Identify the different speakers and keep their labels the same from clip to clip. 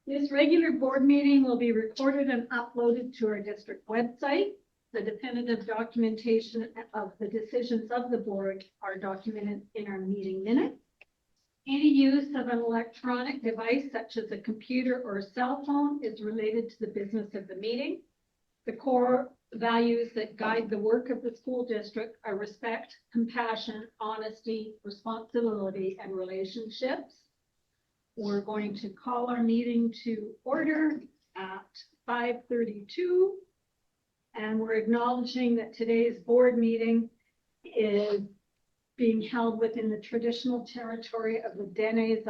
Speaker 1: This regular board meeting will be recorded and uploaded to our district website. The definitive documentation of the decisions of the board are documented in our meeting minutes. Any use of an electronic device such as a computer or a cell phone is related to the business of the meeting. The core values that guide the work of the school district are respect, compassion, honesty, responsibility, and relationships. We're going to call our meeting to order at 5:32. And we're acknowledging that today's board meeting is being held within the traditional territory of the Dene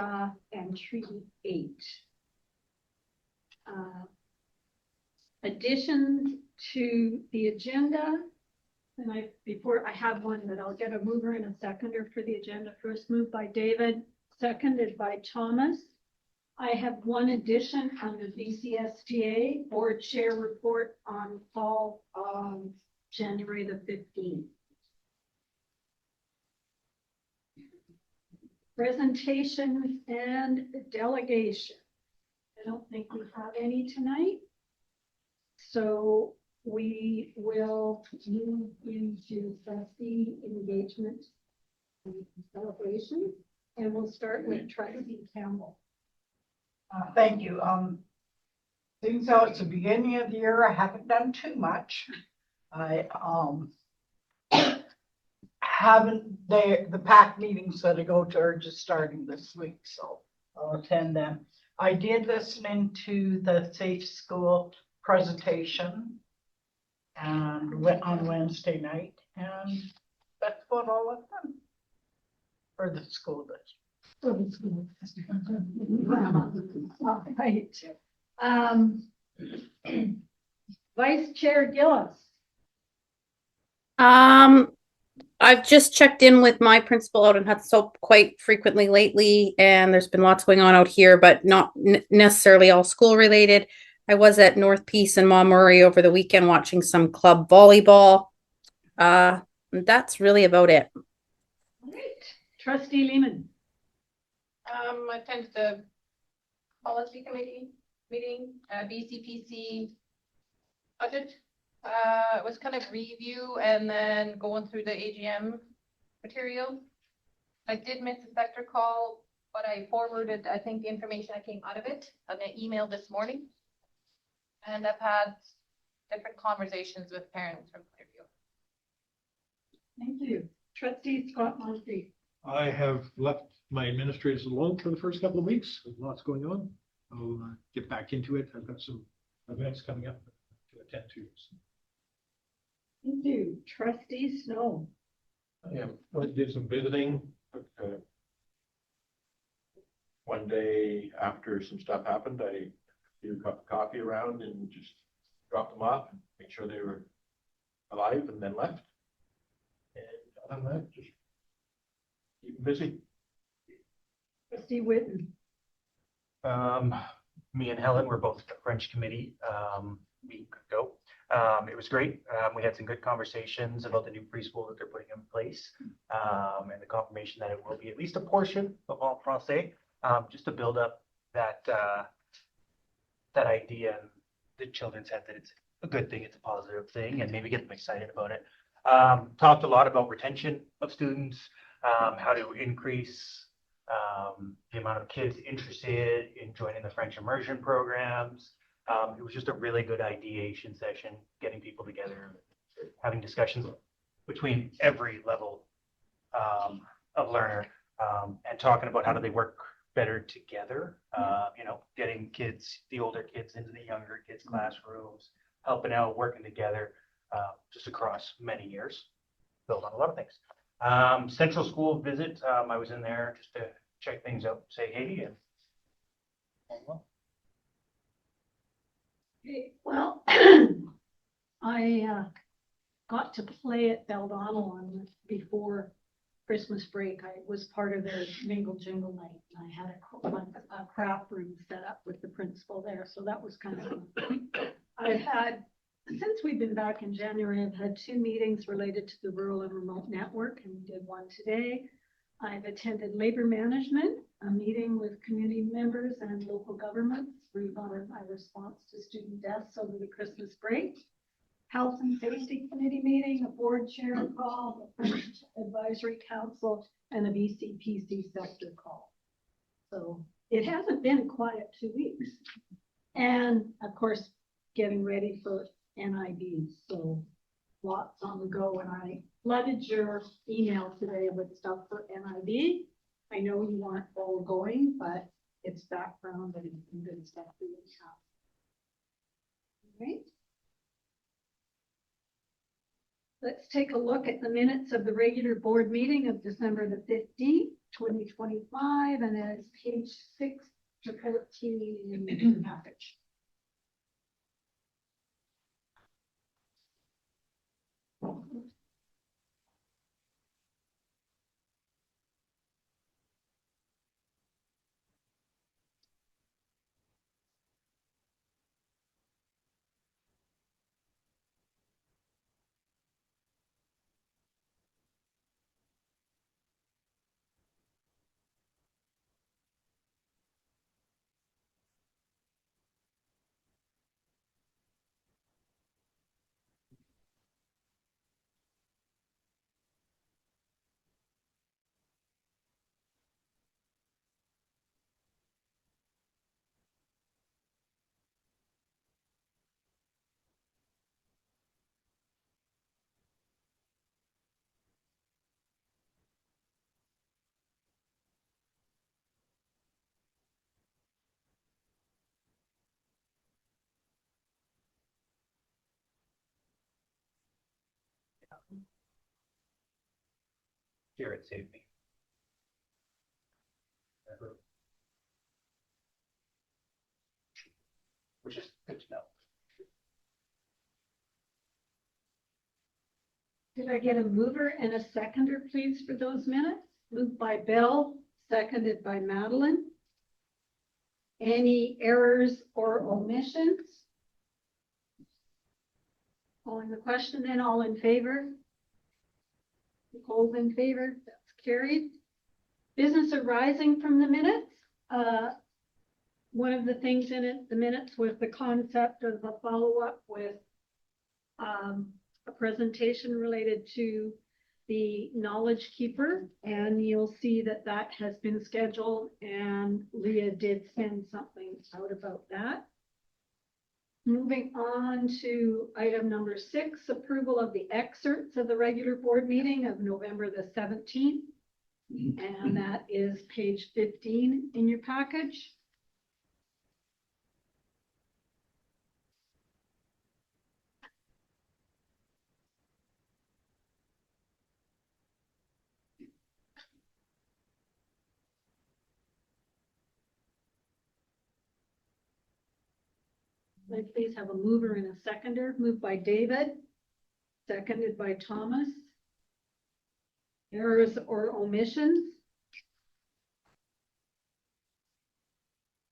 Speaker 1: and Treaty 8. Additions to the agenda. And before I have one, but I'll get a mover and a seconder for the agenda. First moved by David, seconded by Thomas. I have one addition on the BCSTA board chair report on call on January the 15th. Presentations and delegation. I don't think we have any tonight. So we will move into trustee engagement and celebration. And we'll start with Trustee Campbell.
Speaker 2: Thank you. Seeing so it's the beginning of the year, I haven't done too much. I haven't the PAC meetings that I go to are just starting this week, so I'll attend them. I did listen into the Safe School presentation and went on Wednesday night, and that's about all I've done for the school district.
Speaker 1: All right. Vice Chair Gillis.
Speaker 3: I've just checked in with my principal out in Hudson Soap quite frequently lately, and there's been lots going on out here, but not necessarily all school related. I was at North Peace and Montmorry over the weekend watching some club volleyball. That's really about it.
Speaker 1: All right. Trustee Lehman.
Speaker 4: I attended the policy committee meeting, BCPC budget. It was kind of review and then going through the AGM material. I did miss a sector call, but I forwarded, I think, the information that came out of it on an email this morning. And I've had different conversations with parents from Clearview.
Speaker 1: Thank you. Trustee Scott Moncrief.
Speaker 5: I have left my administrators alone for the first couple of weeks. There's lots going on. I'll get back into it. I've got some events coming up to attend to.
Speaker 1: Thank you. Trustee Snow.
Speaker 6: Yeah, I did some visiting. One day after some stuff happened, I threw a cup of coffee around and just dropped them off and make sure they were alive, and then left. And other than that, just keep them busy.
Speaker 1: Trustee Whitten.
Speaker 7: Me and Helen were both at the French committee a week ago. It was great. We had some good conversations about the new preschool that they're putting in place, and the confirmation that it will be at least a portion of En Français, just to build up that that idea in the children's head that it's a good thing, it's a positive thing, and maybe get them excited about it. Talked a lot about retention of students, how to increase the amount of kids interested in joining the French immersion programs. It was just a really good ideation session, getting people together, having discussions between every level of learner, and talking about how do they work better together. Getting kids, the older kids into the younger kids' classrooms, helping out, working together, just across many years, build on a lot of things. Central school visit, I was in there just to check things out, say hey, and well.
Speaker 1: Okay, well, I got to play at Beldonnell before Christmas break. I was part of their Mingle Jingle night, and I had a craft room set up with the principal there, so that was kind of fun. I've had, since we've been back in January, I've had 2 meetings related to the rural and remote network, and we did one today. I've attended labor management, a meeting with community members and local governments, regarding my response to student deaths over the Christmas break. Health and Safety Committee meeting, a board chair call, the French Advisory Council, and a BCPC sector call. So it hasn't been a quiet 2 weeks. And of course, getting ready for NIB. So lots on the go, and I flooded your email today with stuff for NIB. I know you aren't all going, but it's background and good stuff for you to have. All right. Let's take a look at the minutes of the regular board meeting of December the 15th, 2025, and it's page 6 to 14 in the package.
Speaker 7: Jared saved me. Which is good to know.
Speaker 1: Did I get a mover and a seconder, please, for those minutes? Moved by Bill, seconded by Madeline. Any errors or omissions? Calling the question then, all in favor? Nicole's in favor, that's carried. Business arising from the minutes. One of the things in it, the minutes, was the concept of a follow-up with a presentation related to the Knowledge Keeper, and you'll see that that has been scheduled, and Leah did send something out about that. Moving on to item number 6, approval of the excerpts of the regular board meeting of November the 17th. And that is page 15 in your package. May I please have a mover and a seconder? Moved by David, seconded by Thomas. Errors or omissions?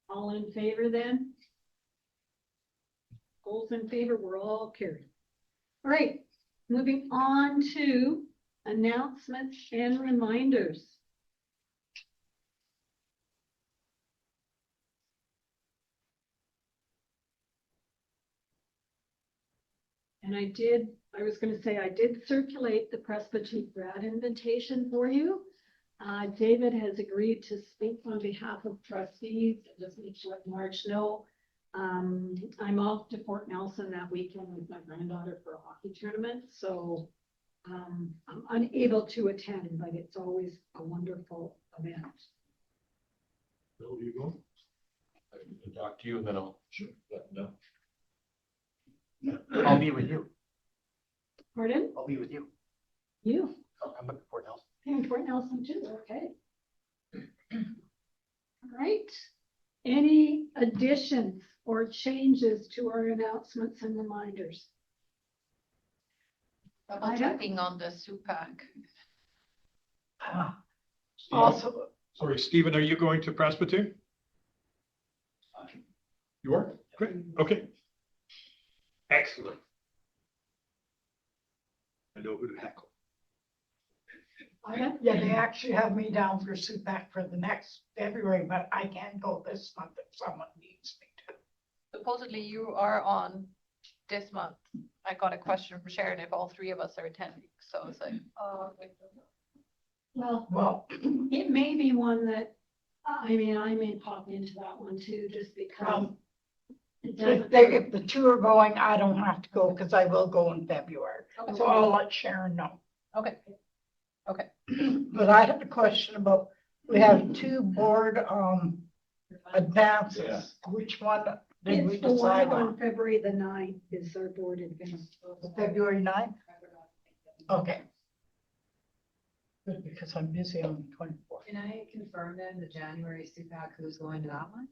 Speaker 1: All in favor then? All's in favor, we're all carried. All right, moving on to announcements and reminders. And I was going to say, I did circulate the Presbyterian grad invitation for you. David has agreed to speak on behalf of trustees. I just need to let Marge know. I'm off to Fort Nelson that weekend with my granddaughter for a hockey tournament. So I'm unable to attend, but it's always a wonderful event.
Speaker 6: Bill, you go? I can talk to you and then I'll let them know.
Speaker 7: I'll be with you.
Speaker 1: Pardon?
Speaker 7: I'll be with you.
Speaker 1: You?
Speaker 7: I'll come back to Fort Nelson.
Speaker 1: And Fort Nelson too, okay. All right. Any additions or changes to our announcements and reminders?
Speaker 4: Double checking on the SUPAC.
Speaker 2: Also,
Speaker 5: Sorry, Stephen, are you going to Presbyterian? You are? Great, okay. Excellent. I know who to heckle.
Speaker 2: Yeah, they actually have me down for SUPAC for the next February, but I can go this month if someone needs me to.
Speaker 4: Supposedly you are on this month. I got a question from Sharon if all three of us are attending, so it's like, oh.
Speaker 2: Well,
Speaker 1: it may be one that, I mean, I may pop into that one too, just because. It doesn't.
Speaker 2: if the two are going, I don't have to go because I will go in February.
Speaker 4: Okay.
Speaker 2: So I'll let Sharon know.
Speaker 4: Okay. Okay.
Speaker 2: But I had a question about, we have two board, advances.
Speaker 6: Yeah.
Speaker 2: Which one did we
Speaker 1: It's the one
Speaker 2: decide
Speaker 1: on
Speaker 2: on?
Speaker 1: February the 9th is our board advance.
Speaker 2: February 9th? Okay. Good, because I'm busy on the 24th.
Speaker 8: Can I confirm then the January CPAC, who's going to that one?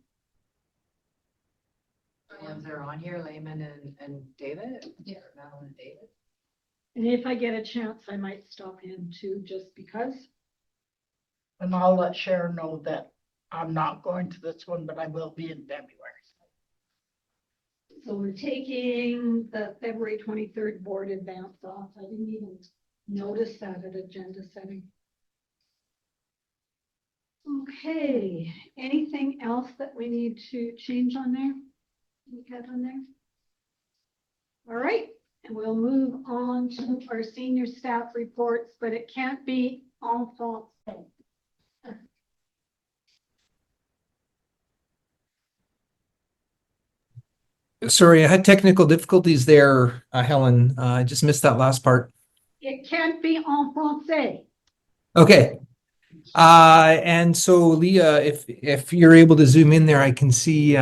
Speaker 8: The ones that are on here, Layman and David? Yeah. Madeline and David?
Speaker 1: And if I get a chance, I might stop in too, just because.
Speaker 2: And I'll let Sharon know that I'm not going to this one, but I will be in February.
Speaker 1: So we're taking the February 23rd board advance off. I didn't even notice that at agenda setting. Okay, anything else that we need to change on there? We have on there? All right, and we'll move on to our senior staff reports, but it can't be en français.
Speaker 9: Sorry, I had technical difficulties there, Helen. I just missed that last part.
Speaker 1: It can't be en français.
Speaker 9: Okay. And so Leah, if you're able to zoom in there, I can see.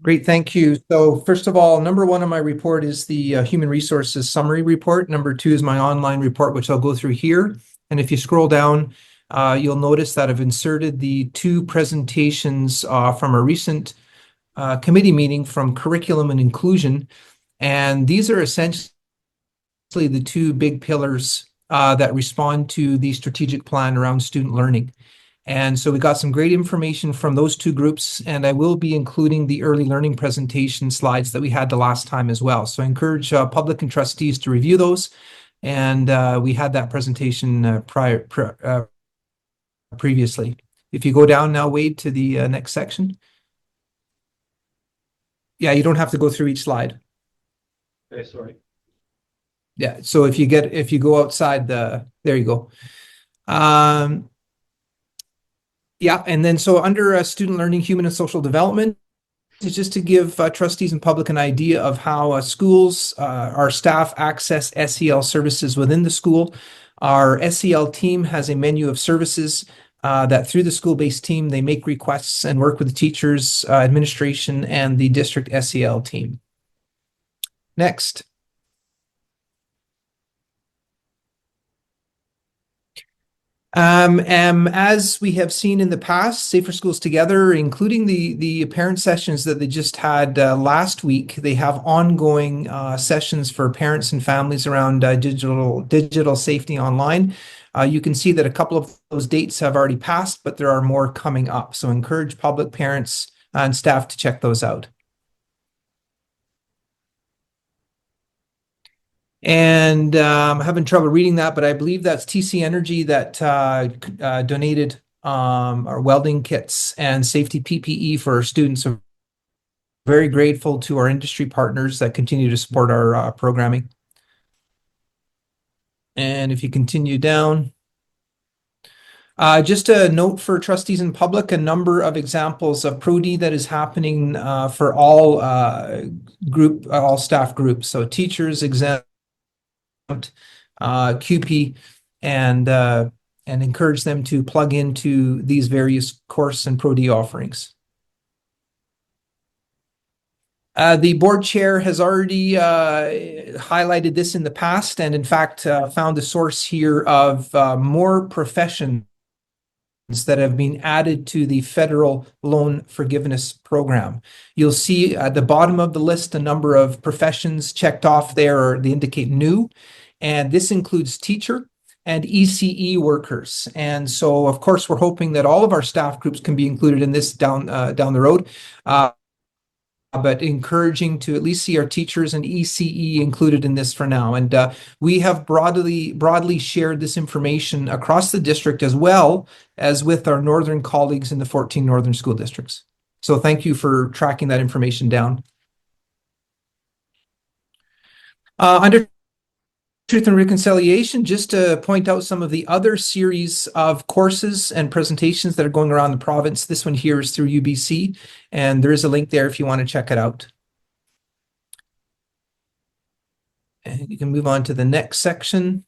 Speaker 9: Great, thank you. So first of all, number one on my report is the Human Resources Summary Report. Number two is my online report, which I'll go through here. And if you scroll down, you'll notice that I've inserted the two presentations from a recent committee meeting from Curriculum and Inclusion. And these are essentially the two big pillars that respond to the strategic plan around student learning. And so we got some great information from those two groups, and I will be including the early learning presentation slides that we had the last time as well. So I encourage public and trustees to review those. And we had that presentation previously. If you go down now, Wade, to the next section. Yeah, you don't have to go through each slide.
Speaker 6: Okay, sorry.
Speaker 9: Yeah, so if you go outside there you go. Yeah, and then so under student learning, human and social development, is just to give trustees and public an idea of how schools, our staff access SEL services within the school. Our SEL team has a menu of services that through the school-based team, they make requests and work with the teachers, administration, and the district SEL team. Next. As we have seen in the past, Safer Schools Together, including the parent sessions that they just had last week, they have ongoing sessions for parents and families around digital safety online. You can see that a couple of those dates have already passed, but there are more coming up. So encourage public, parents, and staff to check those out. And I'm having trouble reading that, but I believe that's TC Energy that donated our welding kits and safety PPE for our students. So very grateful to our industry partners that continue to support our programming. And if you continue down, just a note for trustees and public, a number of examples of Pro-D that is happening for all staff groups. So teachers, exam, QP, and encourage them to plug into these various course and Pro-D offerings. The board chair has already highlighted this in the past, and in fact found a source here of more professions that have been added to the federal loan forgiveness program. You'll see at the bottom of the list a number of professions checked off there, or they indicate new, and this includes teacher and ECE workers. And so, of course, we're hoping that all of our staff groups can be included in this down the road. but encouraging to at least see our teachers and ECE included in this for now. And we have broadly shared this information across the district as well as with our northern colleagues in the 14 northern school districts. So thank you for tracking that information down. Under Truth and Reconciliation, just to point out some of the other series of courses and presentations that are going around the province. This one here is through UBC, and there is a link there if you want to check it out. And you can move on to the next section.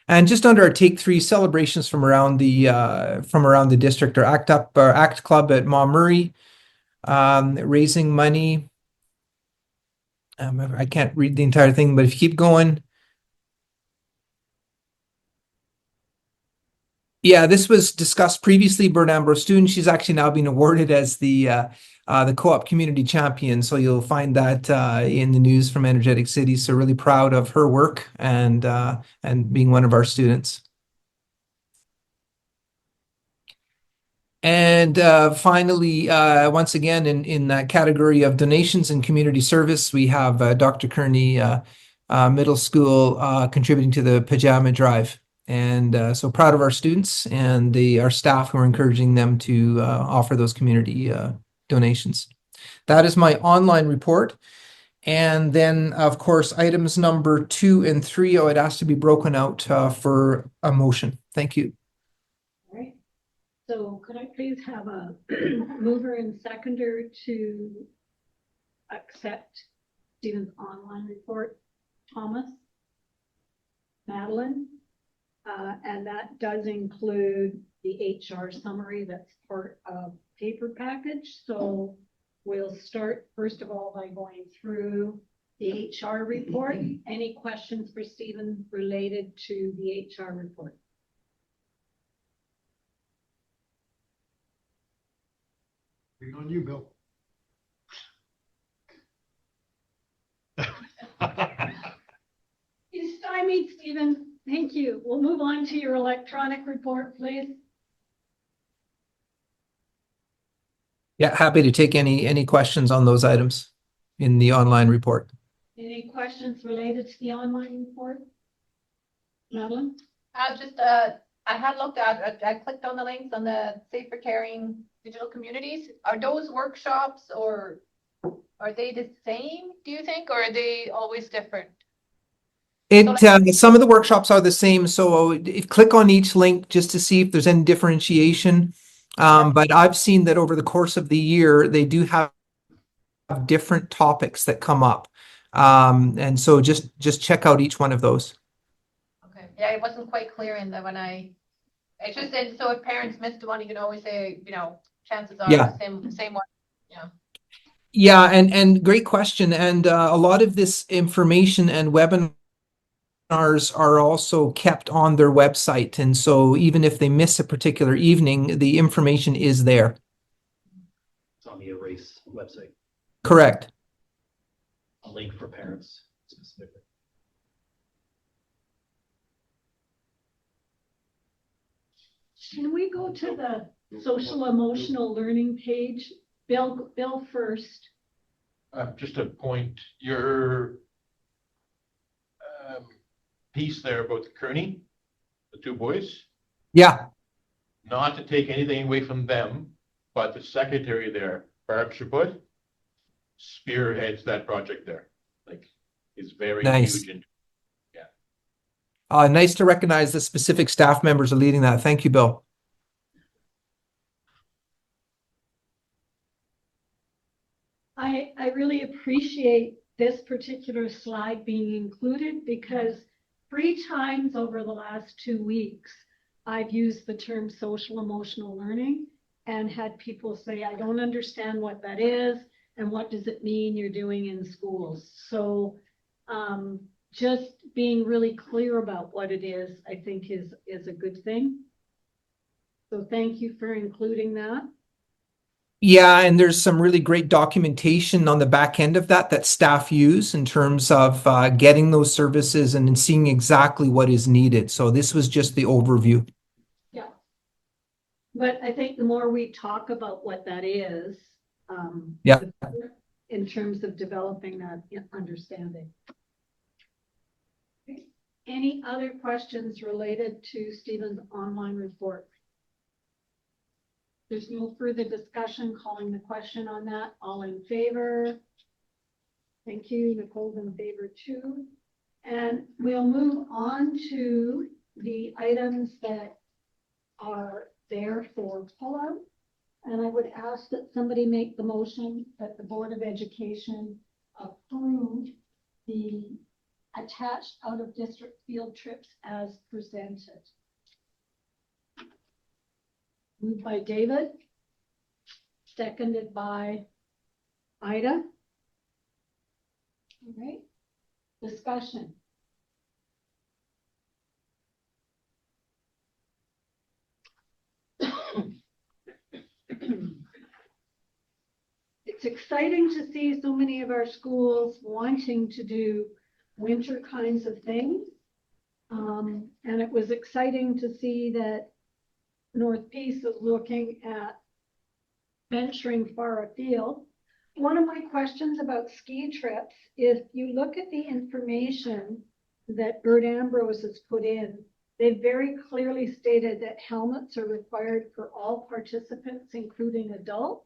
Speaker 9: And just under our Take 3 celebrations from around the district, our ACT Club at Montmurray, raising money. I can't read the entire thing, but if you keep going. Yeah, this was discussed previously. Bert Ambrose student, she's actually now been awarded as the co-op community champion. So you'll find that in the news from Energetic City. So really proud of her work and being one of our students. And finally, once again, in that category of donations and community service, we have Dr. Kearney Middle School contributing to the pajama drive. And so proud of our students and our staff who are encouraging them to offer those community donations. That is my online report. And then, of course, items number 2 and 3, I would ask to be broken out for a motion. Thank you.
Speaker 1: All right. So could I please have a mover and seconder to accept Stephen's online report? Thomas? Madeline? And that does include the HR summary that's part of paper package. So we'll start first of all by going through the HR report. Any questions for Stephen related to the HR report?
Speaker 5: Bring on you, Bill.
Speaker 1: You stymied, Stephen. Thank you. We'll move on to your electronic report, please.
Speaker 9: Yeah, happy to take any questions on those items in the online report.
Speaker 1: Any questions related to the online report? Madeline?
Speaker 4: I had looked at, I clicked on the links on the Safer Caring Digital Communities. Are those workshops or are they the same, do you think, or are they always different?
Speaker 9: Some of the workshops are the same, so click on each link just to see if there's any differentiation. But I've seen that over the course of the year, they do have different topics that come up. And so just check out each one of those.
Speaker 4: Okay, yeah, it wasn't quite clear in that it's just, and so if parents missed one, you can always say, chances are
Speaker 9: Yeah.
Speaker 4: the same one. Yeah.
Speaker 9: Yeah, and great question. And a lot of this information and webinars are also kept on their website. And so even if they miss a particular evening, the information is there.
Speaker 7: It's on the Erase website,
Speaker 9: Correct.
Speaker 7: a link for parents specifically.
Speaker 1: Can we go to the social emotional learning page? Bill first.
Speaker 6: Just a point, your piece there about the Kearney, the 2 boys,
Speaker 9: Yeah.
Speaker 6: not to take anything away from them, but the secretary there, Barb Sherwood, spearheads that project there. Like, is very
Speaker 9: Nice.
Speaker 6: huge.
Speaker 9: Nice to recognize the specific staff members are leading that. Thank you, Bill.
Speaker 1: I really appreciate this particular slide being included because 3 times over the last 2 weeks, I've used the term social emotional learning and had people say, I don't understand what that is and what does it mean you're doing in schools. So just being really clear about what it is, I think is a good thing. So thank you for including that.
Speaker 9: Yeah, and there's some really great documentation on the back end of that staff use in terms of getting those services and seeing exactly what is needed. So this was just the overview.
Speaker 1: Yeah. But I think the more we talk about what that is,
Speaker 9: Yeah.
Speaker 1: In terms of developing that understanding. Okay. Any other questions related to Stephen's online report? There's no further discussion, calling the question on that. All in favor? Thank you. Nicole's in favor too. And we'll move on to the items that are there for pullout. And I would ask that somebody make the motion that the Board of Education approve the attached out-of-district field trips as presented. Moved by David, seconded by Ida. All right, discussion. It's exciting to see so many of our schools wanting to do winter kinds of things. And it was exciting to see that North Peace is looking at venturing far afield. One of my questions about ski trips, if you look at the information that Bert Ambrose has put in, they very clearly stated that helmets are required for all participants, including adults.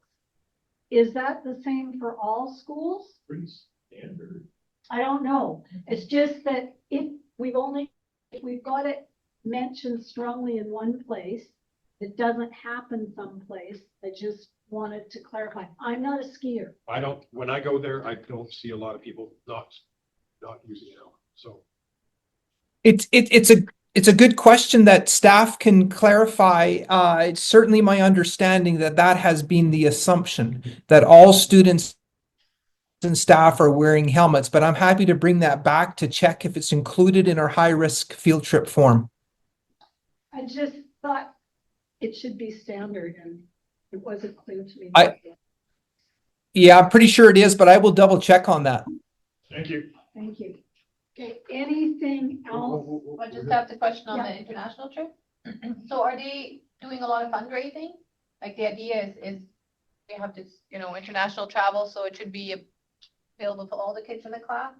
Speaker 1: Is that the same for all schools?
Speaker 6: Pretty standard.
Speaker 1: I don't know. It's just that if we've got it mentioned strongly in one place, it doesn't happen someplace. I just wanted to clarify. I'm not a skier.
Speaker 5: When I go there, I don't see a lot of people not using it. So
Speaker 9: It's a good question that staff can clarify. It's certainly my understanding that that has been the assumption, that all students and staff are wearing helmets, but I'm happy to bring that back to check if it's included in our high-risk field trip form.
Speaker 1: I just thought it should be standard, and it wasn't clear to me.
Speaker 9: Yeah, I'm pretty sure it is, but I will double check on that.
Speaker 5: thank you.
Speaker 1: Thank you. Okay, anything else?
Speaker 4: I just have the question on
Speaker 1: Yeah.
Speaker 4: the international trip. So are they doing a lot of fundraising? Like the idea is they have this, international travel, so it should be available to all the kids in the class?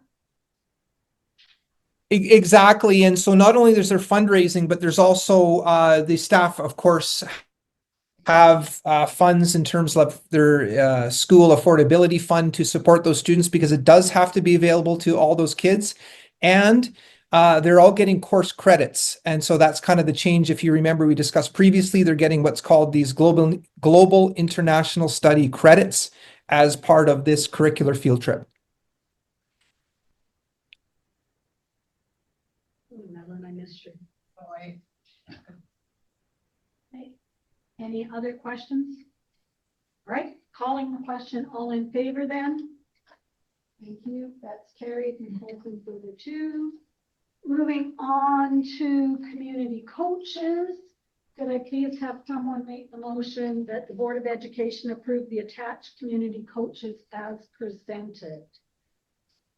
Speaker 9: Exactly. And so not only is there fundraising, but there's also the staff, of course, have funds in terms of their school affordability fund to support those students, because it does have to be available to all those kids. And they're all getting course credits. And so that's kind of the change. If you remember, we discussed previously, they're getting what's called these global international study credits as part of this curricular field trip.
Speaker 1: Oh, Madeline, I missed you.
Speaker 4: Oh,
Speaker 1: Okay. Any other questions? All right, calling the question, all in favor then? Thank you, that's carried. Nicole's in favor too. Moving on to community coaches. Could I please have someone make the motion that the Board of Education approve the attached community coaches as presented?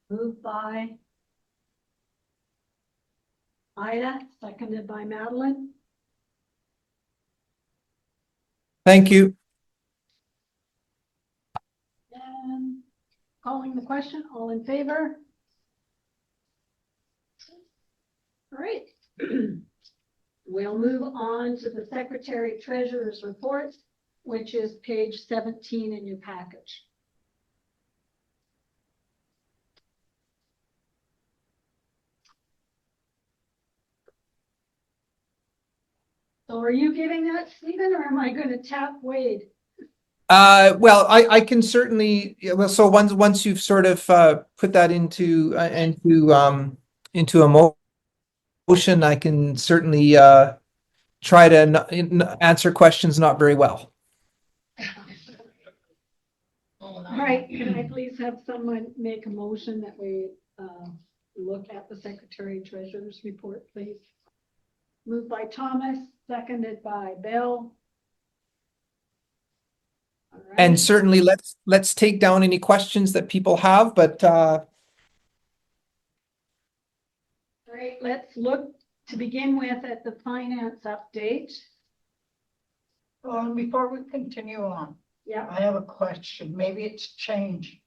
Speaker 1: Moved by Ida, seconded by Madeline.
Speaker 9: Thank you.
Speaker 1: And calling the question, all in favor? All right. We'll move on to the Secretary Treasurer's report, which is page 17 in your package. So are you giving that, Stephen, or am I going to tap Wade?
Speaker 9: Well, I can certainly, well, so once you've sort of put that into a motion, I can certainly try to answer questions not very well.
Speaker 1: All right, can I please have someone make a motion that we look at the Secretary Treasurer's report, please? Moved by Thomas, seconded by Bill. All right.
Speaker 9: And certainly let's take down any questions that people have, but
Speaker 1: All right, let's look to begin with at the finance update.
Speaker 2: Before we continue on,
Speaker 1: Yeah,
Speaker 2: I have a question. Maybe it's changed,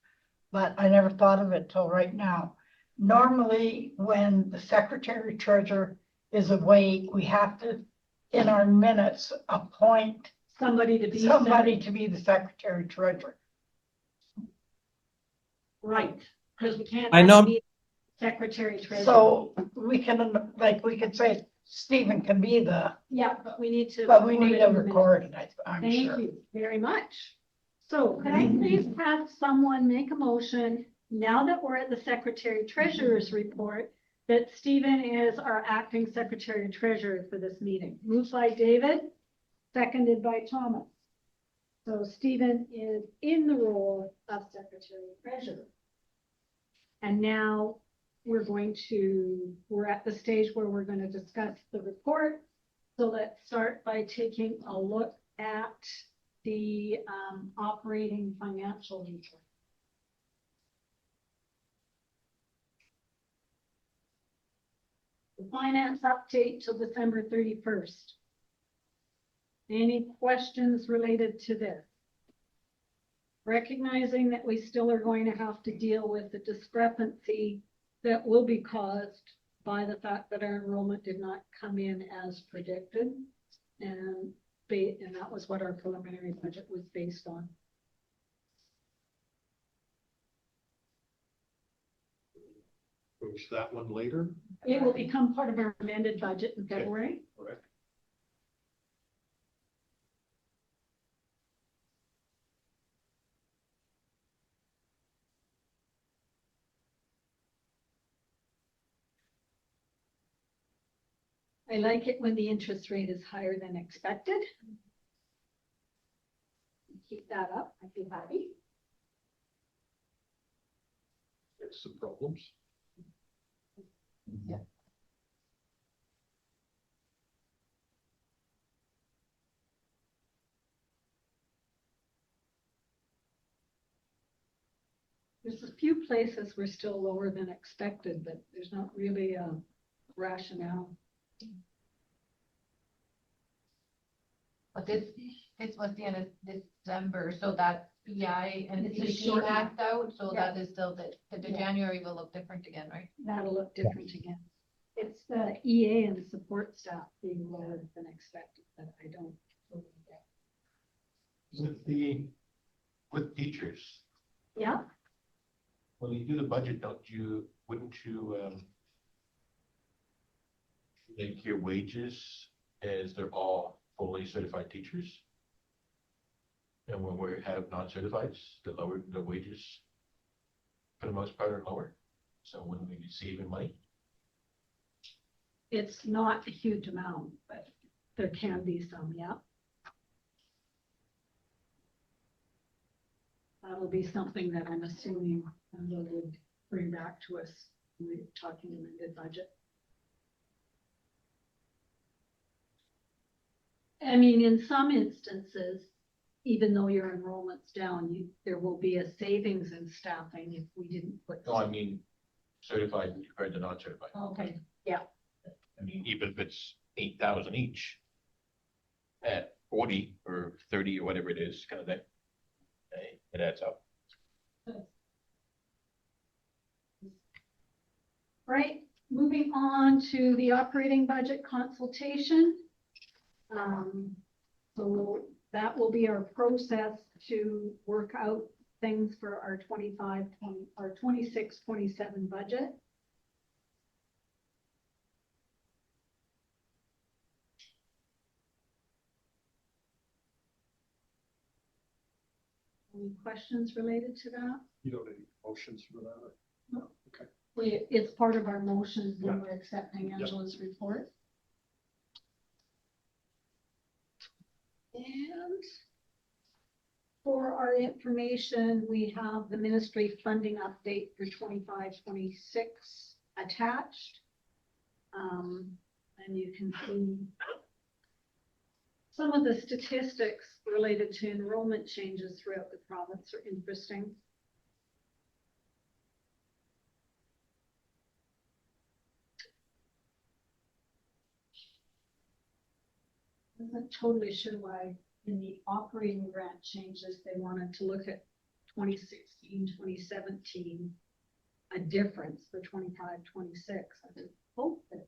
Speaker 2: but I never thought of it till right now. Normally, when the secretary treasurer is away, we have to, in our minutes, appoint
Speaker 1: somebody to be.
Speaker 2: somebody to be the secretary treasurer.
Speaker 1: Right, because we can't.
Speaker 9: I know-
Speaker 1: have the Secretary treasurer.
Speaker 2: So we can, like, we could say Stephen can be the,
Speaker 1: Yeah, but we need to.
Speaker 2: but we need to
Speaker 1: record it in the minutes.
Speaker 2: record it, I'm
Speaker 1: Thank
Speaker 2: sure.
Speaker 1: you very much. So could I please have someone make a motion, now that we're at the Secretary Treasurer's report, that Stephen is our acting Secretary Treasurer for this meeting? Moved by David, seconded by Thomas. So Stephen is in the role of Secretary Treasurer. And now we're at the stage where we're going to discuss the report. So let's start by taking a look at the operating financial report. The finance update till December 31st. Any questions related to this? Recognizing that we still are going to have to deal with the discrepancy that will be caused by the fact that our enrollment did not come in as predicted. And that was what our preliminary budget was based on.
Speaker 5: Push that one later.
Speaker 1: It will become part of our amended budget in February.
Speaker 6: Correct.
Speaker 1: I like it when the interest rate is higher than expected. Keep that up, I'd be happy.
Speaker 5: It's some problems.
Speaker 1: There's a few places we're still lower than expected, but there's not really a rationale.
Speaker 4: But this was the end of December, so that PI and
Speaker 1: It's a
Speaker 4: CP
Speaker 1: short
Speaker 4: act out, so
Speaker 1: Yeah.
Speaker 4: that is still the
Speaker 1: Yeah.
Speaker 4: January will look different again, right?
Speaker 1: That'll look different again. It's the EA and the support staff being lower than expected, but I don't. totally get.
Speaker 6: With teachers,
Speaker 1: Yeah,
Speaker 6: when you do the budget, wouldn't you, make your wages as they're all fully certified teachers? And when we have non-certifieds, the wages for the most part are lower, so wouldn't we be saving money?
Speaker 1: it's not a huge amount, but there can be some, yeah. That'll be something that I'm assuming they would bring back to us when we're talking amended budget. I mean, in some instances, even though your enrollment's down, there will be a savings in staffing if we didn't put.
Speaker 6: No, I mean certified compared to non-certified.
Speaker 1: Okay, yeah,
Speaker 6: I mean, even if it's 8,000 each at 40 or 30 or whatever it is, kind of that, it adds up.
Speaker 1: right, moving on to the operating budget consultation. So that will be our process to work out things for our 26-27 budget. Any questions related to that?
Speaker 5: You don't need motions for that?
Speaker 1: No.
Speaker 5: Okay.
Speaker 1: It's part of our motions when
Speaker 5: Yeah.
Speaker 1: we're accepting
Speaker 5: Yeah.
Speaker 1: Angela's report. And for our information, we have the ministry funding update for 25-26 attached. And you can see some of the statistics related to enrollment changes throughout the province are interesting. I'm not totally sure why in the operating grant changes, they wanted to look at 2016, 2017, a difference for 25, 26. I would hope that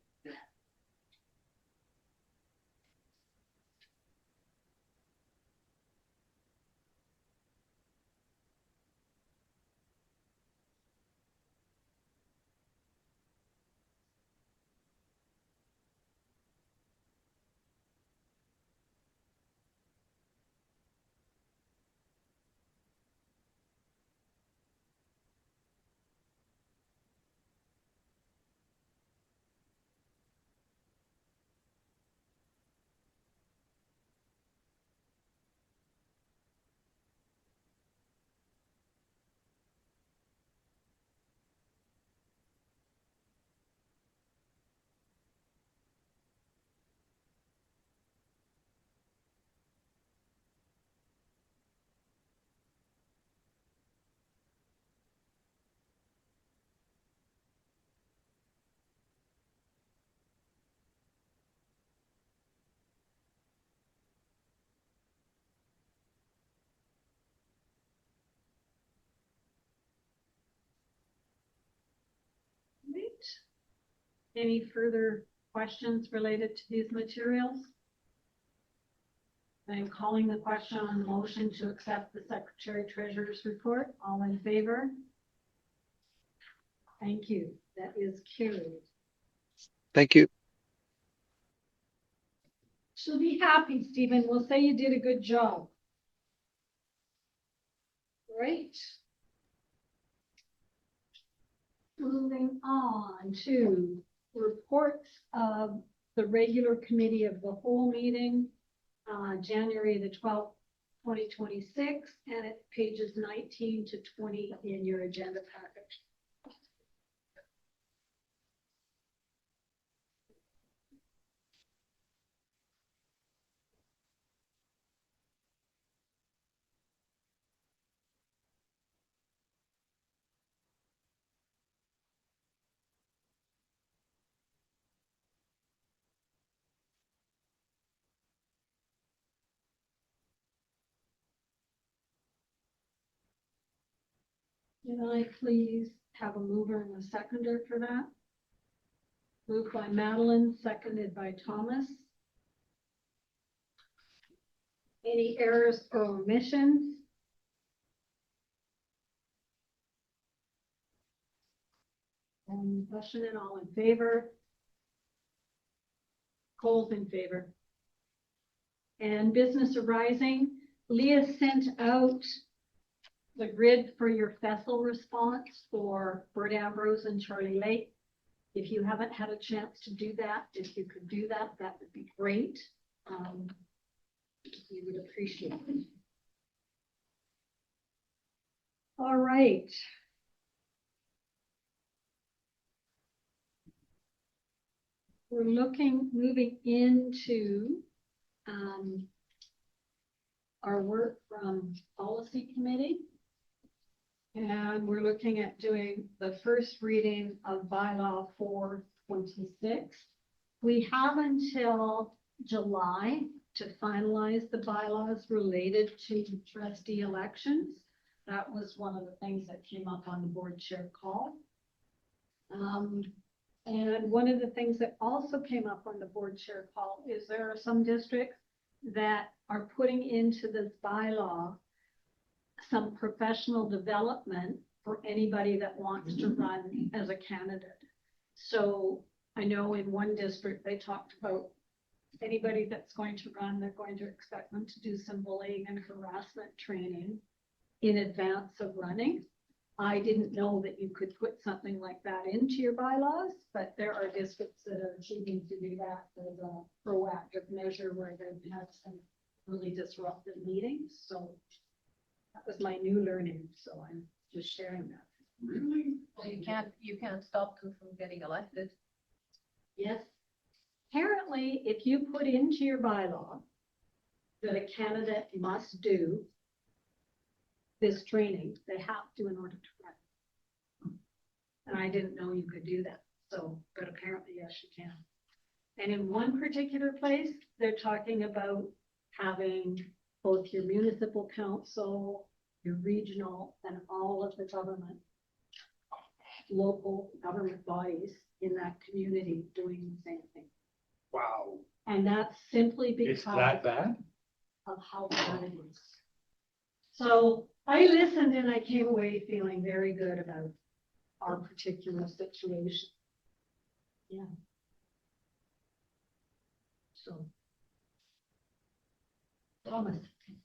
Speaker 1: Right. Any further questions related to these materials? I'm calling the question on the motion to accept the Secretary Treasurer's report. All in favor? Thank you. That is carried.
Speaker 10: Thank you.
Speaker 1: She'll be happy, Stephen. We'll say you did a good job. Great. Moving on to reports of the regular committee of the whole meeting, January the 12th, 2026, and it's pages 19 to 20 in your agenda package. Can I please have a mover and a seconder for that? Moved by Madeline, seconded by Thomas. Any errors or omissions? Question and all in favor? Cole's in favor. And business arising, Leah sent out the grid for your FESL response for Bert Ambrose and Charlie Lake. If you haven't had a chance to do that, if you could do that, that would be great. We would appreciate it. All right. We're moving into our work from policy committee. And we're looking at doing the first reading of bylaw 426. We have until July to finalize the bylaws related to trustee elections. That was one of the things that came up on the board chair call. And one of the things that also came up on the board chair call is there are some districts that are putting into this bylaw some professional development for anybody that wants to run as a candidate. So I know in one district, they talked about anybody that's going to run, they're going to expect them to do some bullying and harassment training in advance of running. I didn't know that you could put something like that into your bylaws, but there are districts that are choosing to do that as a proactive measure where they've had some really disruptive meetings. So that was my new learning. So I'm just sharing that.
Speaker 8: Well, you can't stop them from getting elected.
Speaker 1: Yes. Apparently, if you put into your bylaw that a candidate must do this training, they have to in order to run. And I didn't know you could do that. So, but apparently, yes, you can. And in one particular place, they're talking about having both your municipal council, your regional, and all of the government, local government bodies in that community doing the same thing.
Speaker 5: Wow.
Speaker 1: And that's simply
Speaker 5: It's
Speaker 1: because
Speaker 5: that bad?
Speaker 1: of how bad it is. So I listened and I came away feeling very good about our particular situation. Yeah. So. Thomas.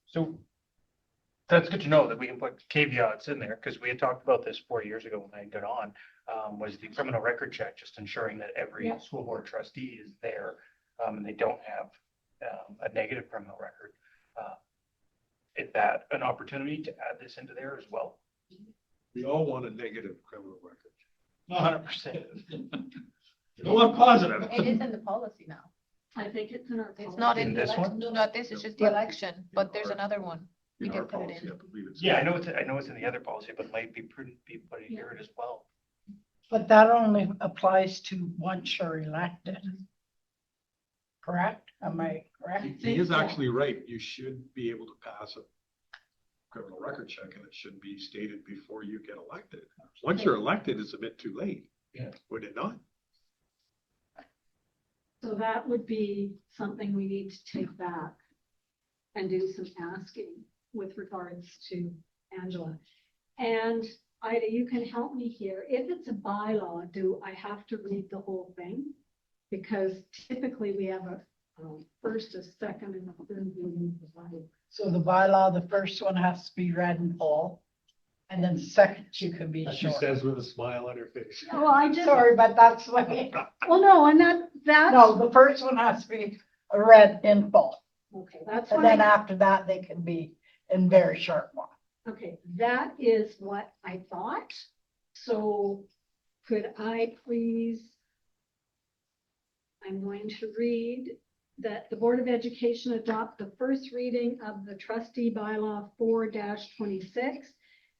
Speaker 7: So that's good to know that we can put caveats in there, because we had talked about this 4 years ago when I got on, was the criminal record check, just ensuring that every
Speaker 1: Yep.
Speaker 7: school board trustee is there, and they don't have a negative criminal record. Is that an opportunity to add this into there as well?
Speaker 5: We all want a negative criminal record.
Speaker 7: 100%.
Speaker 5: You don't want positive.
Speaker 4: It is in the policy now.
Speaker 1: I think it's in our.
Speaker 4: It's not
Speaker 7: In
Speaker 4: in the
Speaker 7: this
Speaker 4: election,
Speaker 7: one?
Speaker 4: no, not this, it's just the election, but there's another one. We
Speaker 6: In our
Speaker 4: did put it
Speaker 6: policy,
Speaker 4: in.
Speaker 6: I believe it's.
Speaker 7: Yeah, I know it's in the other policy, but it might be prudent to be putting here as well.
Speaker 2: But that only applies to once you're elected. Correct? Am I correct?
Speaker 5: He is actually right. You should be able to pass a criminal record check and it should be stated before you get elected. Once you're elected, it's a bit too late.
Speaker 7: Yeah.
Speaker 5: Would it not?
Speaker 1: So that would be something we need to take back and do some asking with regards to Angela. And Ida, you can help me here. If it's a bylaw, do I have to read the whole thing? Because typically we have a first, a second, and a third reading of the bylaw.
Speaker 2: So the bylaw, the first one has to be read in full. And then second, you can be
Speaker 5: As she
Speaker 2: short.
Speaker 5: says with a smile on her face.
Speaker 1: Well, I just,
Speaker 2: Sorry, but that's the way.
Speaker 1: well, no, and that's.
Speaker 2: No, the first one has to be read in full.
Speaker 1: Okay, that's
Speaker 2: And
Speaker 1: what
Speaker 2: then
Speaker 1: I,
Speaker 2: after that, they can be in very short one.
Speaker 1: okay, that is what I thought. So could I please? I'm going to read that the Board of Education adopt the first reading of the trustee bylaw 4-26.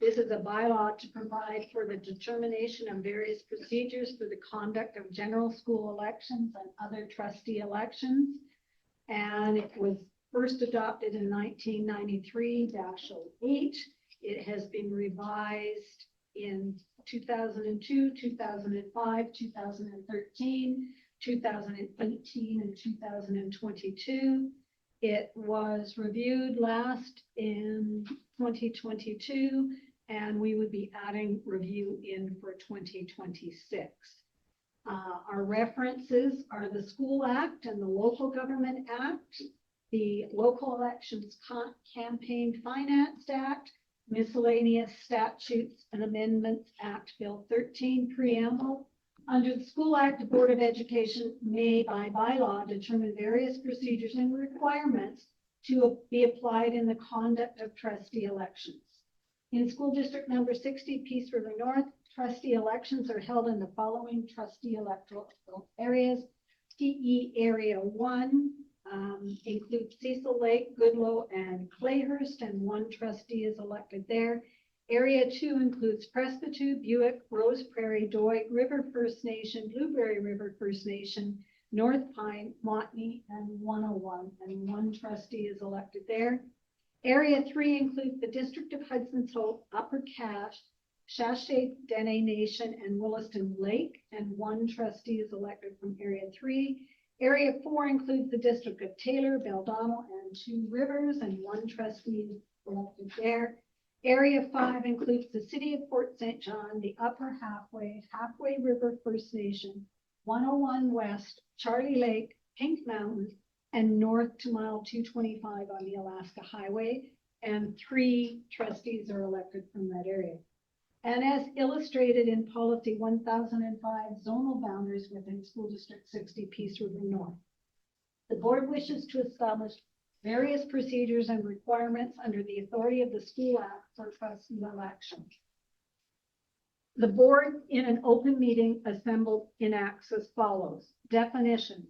Speaker 1: This is a bylaw to provide for the determination of various procedures for the conduct of general school elections and other trustee elections. And it was first adopted in 1993-08. It has been revised in 2002, 2005, 2013, 2018, and 2022. It was reviewed last in 2022, and we would be adding review in for 2026. Our references are the School Act and the Local Government Act, the Local Elections Campaign Finance Act, Miscellaneous Statutes and Amendments Act Bill 13 Preamble. Under the School Act, the Board of Education may by bylaw determine various procedures and requirements to be applied in the conduct of trustee elections. In School District Number 60, Peace River North, trustee elections are held in the following trustee electoral areas. TE Area 1 includes Cecil Lake, Goodloe, and Clayhurst, and one trustee is elected there. Area 2 includes Prescott, Buick, Rose Prairie, Doig, River First Nation, Blueberry River First Nation, North Pine, Montney, and 101, and one trustee is elected there. Area 3 includes the District of Hudson's Hope, Upper Cache, Shashay Dene Nation, and Williston Lake, and one trustee is elected from Area 3. Area 4 includes the District of Taylor, Beldonald, and Two Rivers, and one trustee is elected there. Area 5 includes the City of Fort St. John, the Upper Halfway, Halfway River First Nation, 101 West, Charlie Lake, Pink Mountain, and north to mile 225 on the Alaska Highway, and 3 trustees are elected from that area. And as illustrated in Policy 1005, zonal boundaries within School District 60, Peace River North. The board wishes to establish various procedures and requirements under the authority of the School Act for trustee elections. The board in an open meeting assembled enacts as follows. Definition.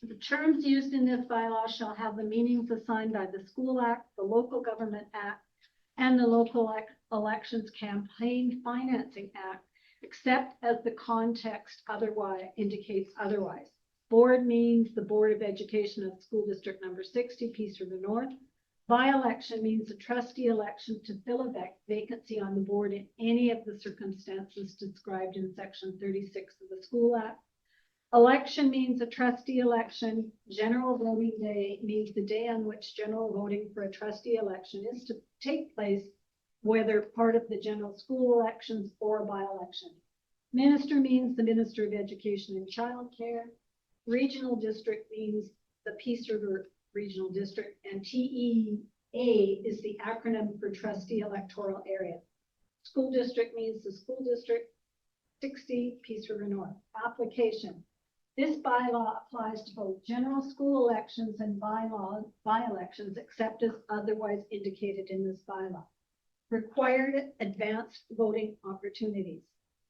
Speaker 1: The terms used in this bylaw shall have the meanings assigned by the School Act, the Local Government Act, and the Local Elections Campaign Financing Act, except as the context otherwise indicates otherwise. Board means the Board of Education of School District Number 60, Peace River North. By-election means a trustee election to fill a vacancy on the board in any of the circumstances described in section 36 of the School Act. Election means a trustee election. General voting day means the day on which general voting for a trustee election is to take place, whether part of the general school elections or a by-election. Minister means the Minister of Education and Childcare. Regional district means the Peace River Regional District, and TEA is the acronym for Trustee Electoral Area. School district means the school district, 60 Peace River North. Application. This bylaw applies to both general school elections and by-elections, except as otherwise indicated in this bylaw. Required advanced voting opportunities.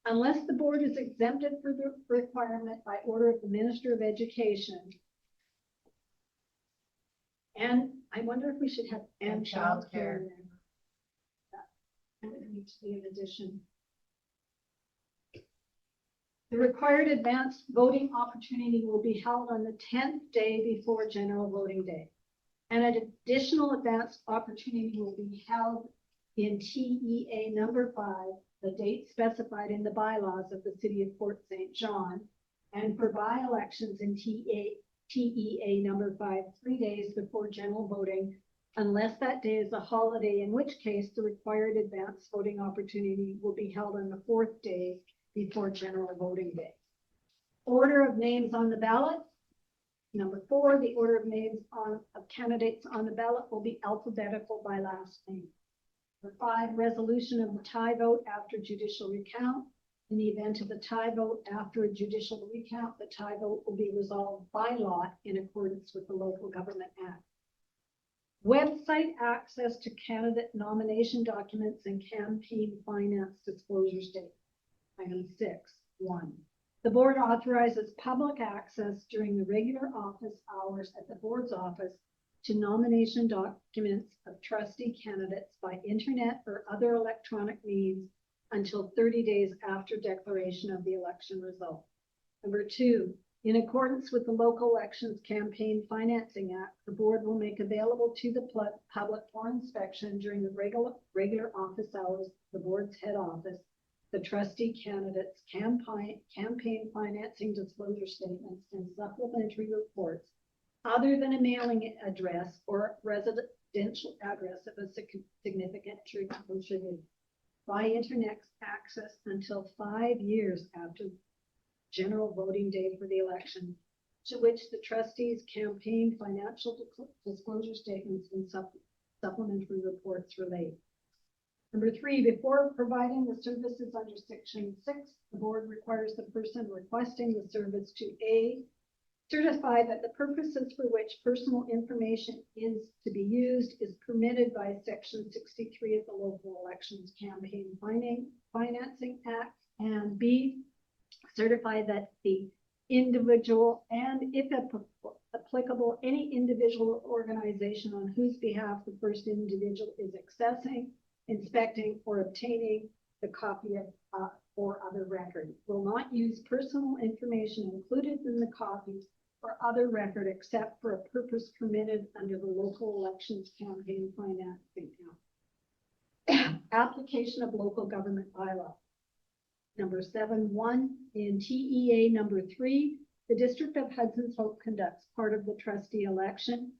Speaker 1: Unless the board is exempted for the requirement by order of the Minister of Education. And I wonder if we should have and childcare. That would need to be an addition. The required advanced voting opportunity will be held on the 10th day before general voting day. And an additional advanced opportunity will be held in TEA number 5, the date specified in the bylaws of the City of Fort St. John, and for by-elections in TEA number 5, 3 days before general voting, unless that day is a holiday, in which case the required advanced voting opportunity will be held on the 4th day before general voting day. Order of names on the ballot. Number 4, the order of names of candidates on the ballot will be alphabetical by last name. Number 5, resolution of the tie vote after judicial recount. In the event of a tie vote after a judicial recount, the tie vote will be resolved by lot in accordance with the Local Government Act. Website access to candidate nomination documents and campaign finance disclosure statement. Item 6.1. The board authorizes public access during the regular office hours at the board's office to nomination documents of trustee candidates by internet or other electronic means until 30 days after declaration of the election result. Number 2, in accordance with the Local Elections Campaign Financing Act, the board will make available to the public for inspection during the regular office hours of the board's head office the trustee candidates' campaign financing disclosure statements and supplementary reports other than a mailing address or residential address of a significant contributor by internet access until 5 years after general voting day for the election, to which the trustees' campaign financial disclosure statements and supplementary reports relate. Number 3, before providing the services under Section 6, the board requires the person requesting the service to A, certify that the purposes for which personal information is to be used is permitted by Section 63 of the Local Elections Campaign Financing Act, and B, certify that the individual and, if applicable, any individual or organization on whose behalf the first individual is accessing, inspecting, or obtaining the copy of or other record will not use personal information included in the copy or other record except for a purpose permitted under the Local Elections Campaign Financing Act. Application of local government bylaw. Number 7.1, in TEA number 3, the District of Hudson's Hope conducts part of the trustee election.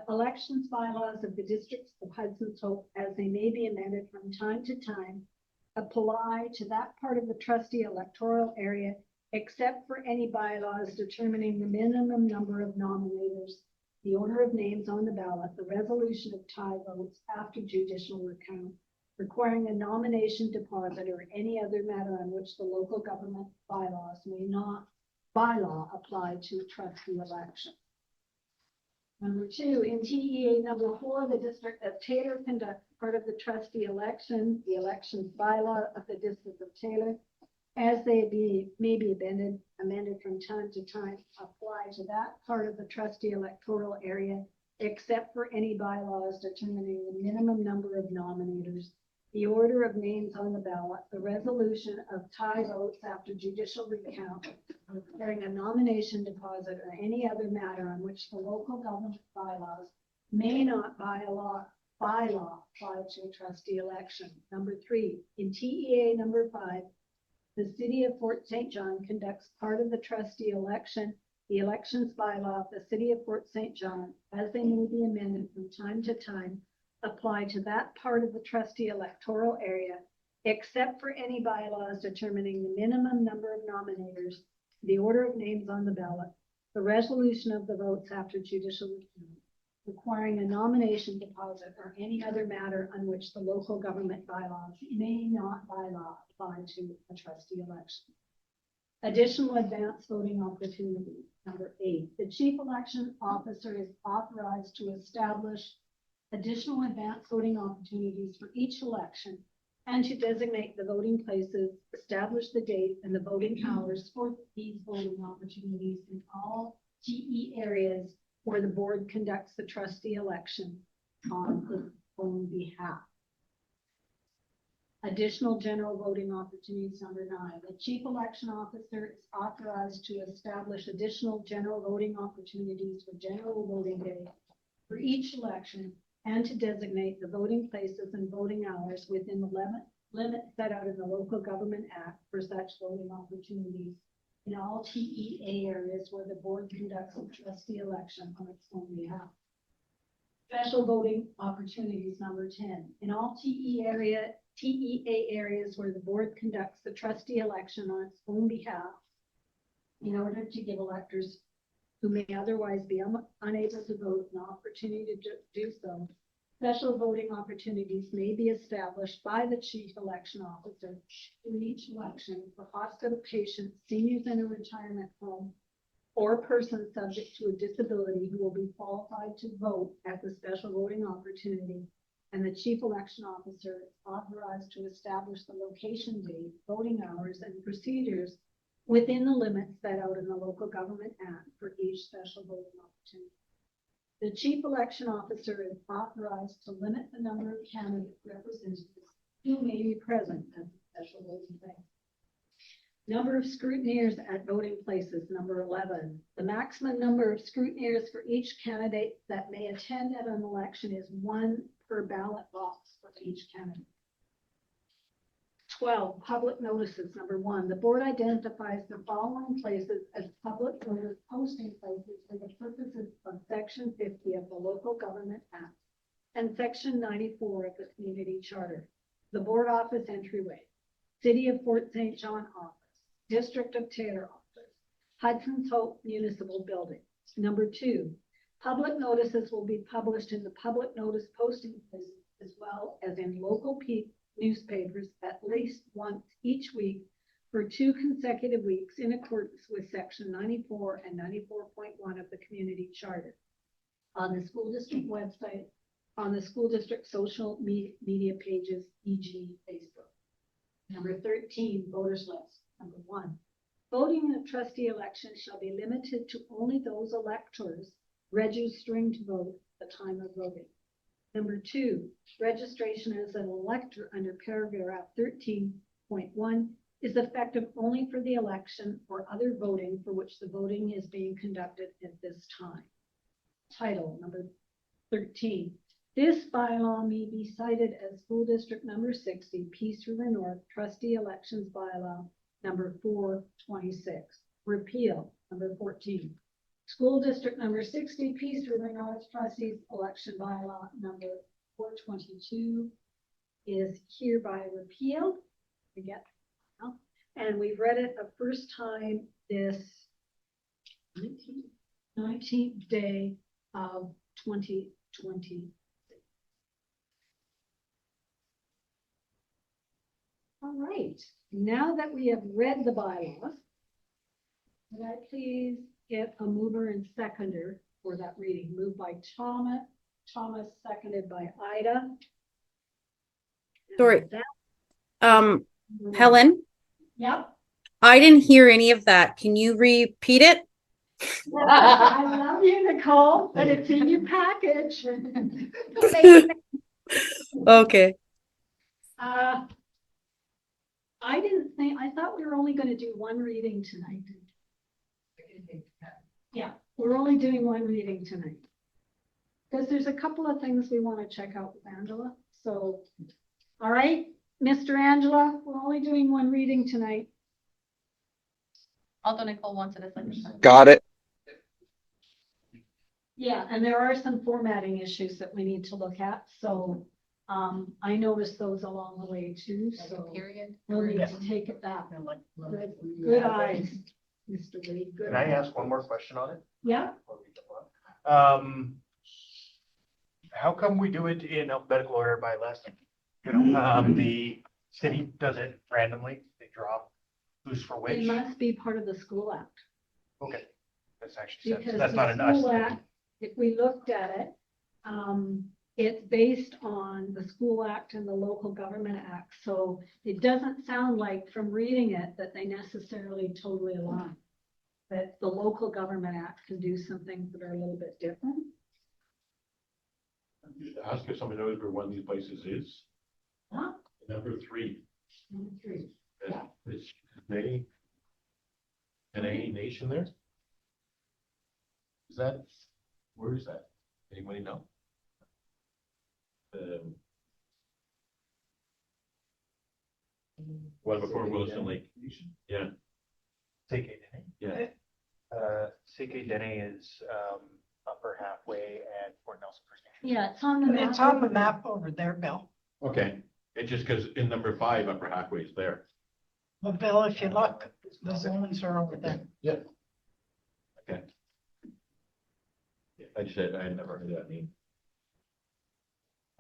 Speaker 1: Elections bylaws of the Districts of Hudson's Hope, as they may be amended from time to time, apply to that part of the trustee electoral area, except for any bylaws determining the minimum number of nominators, the order of names on the ballot, the resolution of tie votes after judicial recount, requiring a nomination deposit, or any other matter on which the local government bylaws may not apply to a trustee election. Number 2, in TEA number 4, the District of Taylor conducts part of the trustee election. The elections bylaw of the District of Taylor, as they may be amended from time to time, apply to that part of the trustee electoral area, except for any bylaws determining the minimum number of nominators, the order of names on the ballot, the resolution of tie votes after judicial recount, requiring a nomination deposit, or any other matter on which the local government bylaws may not bylaw apply to a trustee election. Number 3, in TEA number 5, the city of Fort St. John conducts part of the trustee election. The elections bylaw of the city of Fort St. John, as they may be amended from time to time, apply to that part of the trustee electoral area, except for any bylaws determining the minimum number of nominators, the order of names on the ballot, the resolution of the votes after judicial review, requiring a nomination deposit or any other matter on which the local government bylaws may not by law apply to a trustee election. Additional advance voting opportunities. Number 8, the chief election officer is authorized to establish additional advance voting opportunities for each election and to designate the voting places, establish the date and the voting hours for these voting opportunities in all TE areas where the board conducts the trustee election on its own behalf. Additional general voting opportunities. Number 9, the chief election officer is authorized to establish additional general voting opportunities for general voting day for each election and to designate the voting places and voting hours within the limits set out in the Local Government Act for such voting opportunities in all TEA areas where the board conducts a trustee election on its own behalf. Special voting opportunities. Number 10, in all TEA areas where the board conducts the trustee election on its own behalf, in order to give electors who may otherwise be unable to vote an opportunity to do so, special voting opportunities may be established by the chief election officer in each election for hospital patients, seniors in a retirement home, or persons subject to a disability who will be qualified to vote at the special voting opportunity, and the chief election officer is authorized to establish the location, date, voting hours, and procedures within the limits set out in the Local Government Act for each special voting opportunity. The chief election officer is authorized to limit the number of candidate representatives who may be present at the special voting day. Number of scrutineers at voting places. Number 11, the maximum number of scrutineers for each candidate that may attend at an election is 1 per ballot box for each candidate. 12, public notices. Number 1, the board identifies the following places as public notice posting places for the purposes of Section 50 of the Local Government Act and Section 94 of the Community Charter. The board office entryway, City of Fort St. John office, District of Taylor office, Hudson's Hope Municipal Building. Number 2, public notices will be published in the public notice posting places as well as in local newspapers at least once each week for 2 consecutive weeks in accordance with Section 94 and 94.1 of the Community Charter. On the school district website, on the school district social media pages, e.g. Facebook. Number 13, voters list. Number 1, voting in a trustee election shall be limited to only those electors registering to vote at the time of voting. Number 2, registration as an elector under paragraph 13.1 is effective only for the election or other voting for which the voting is being conducted at this time. Title number 13. This bylaw may be cited as School District number 60, Peace River North, Trustee Elections Bylaw number 426. Repeal number 14. School District number 60, Peace River North, Trustees Election Bylaw number 422 is hereby repealed. And we've read it a first time this 19th day of 2020. All right, now that we have read the bylaws, would I please get a mover and seconder for that reading? Moved by Thomas, seconded by Ida.
Speaker 3: Sorry.
Speaker 1: And
Speaker 3: Helen,
Speaker 1: Yep.
Speaker 3: I didn't hear any of that. Can you repeat it?
Speaker 1: I love you, Nicole, but it's in your package.
Speaker 3: Okay.
Speaker 1: I thought we were only going to do one reading tonight. Yeah, we're only doing one reading tonight. because there's a couple of things we want to check out with Angela. So, all right, Mr. Angela, we're only doing one reading tonight.
Speaker 4: Although Nicole wants it a second time.
Speaker 10: Got it.
Speaker 1: Yeah, and there are some formatting issues that we need to look at, so, I noticed those along the way too,
Speaker 8: Like a
Speaker 1: so
Speaker 8: period.
Speaker 1: we'll need to take it back.
Speaker 2: And like,
Speaker 1: Good eyes, Mr. Lee, good.
Speaker 7: Can I
Speaker 1: eyes.
Speaker 7: ask one more question on it?
Speaker 1: Yeah,
Speaker 7: How come we do it in alphabetical order by last name? You know, the city does it randomly, they draw who's for
Speaker 1: it
Speaker 7: which.
Speaker 1: must be part of the school act.
Speaker 7: Okay, that's actually,
Speaker 1: Because
Speaker 7: that's
Speaker 1: the
Speaker 7: not enough.
Speaker 1: school act, if we looked at it, it's based on the school act and the local government act. So it doesn't sound like from reading it that they necessarily totally align. That the local government act can do some things that are a little bit different.
Speaker 6: Ask if somebody knows where one of these places is.
Speaker 1: Huh?
Speaker 6: Number 3.
Speaker 1: Number 3.
Speaker 6: Is they, NA Nation there? Is that, where is that? Anybody know? One before Wilson Lake. Yeah,
Speaker 7: CK Dene.
Speaker 6: yeah.
Speaker 7: CK Dene is, upper halfway at Fort Nelson First Nation.
Speaker 1: Yeah, it's on the map.
Speaker 2: it's on the map over there, Bill.
Speaker 6: Okay, it's just because in number 5, upper halfway is there.
Speaker 2: Well, Bill, if you look, the zones are over there.
Speaker 6: Yeah. Okay. Yeah, I just said, I had never heard that name.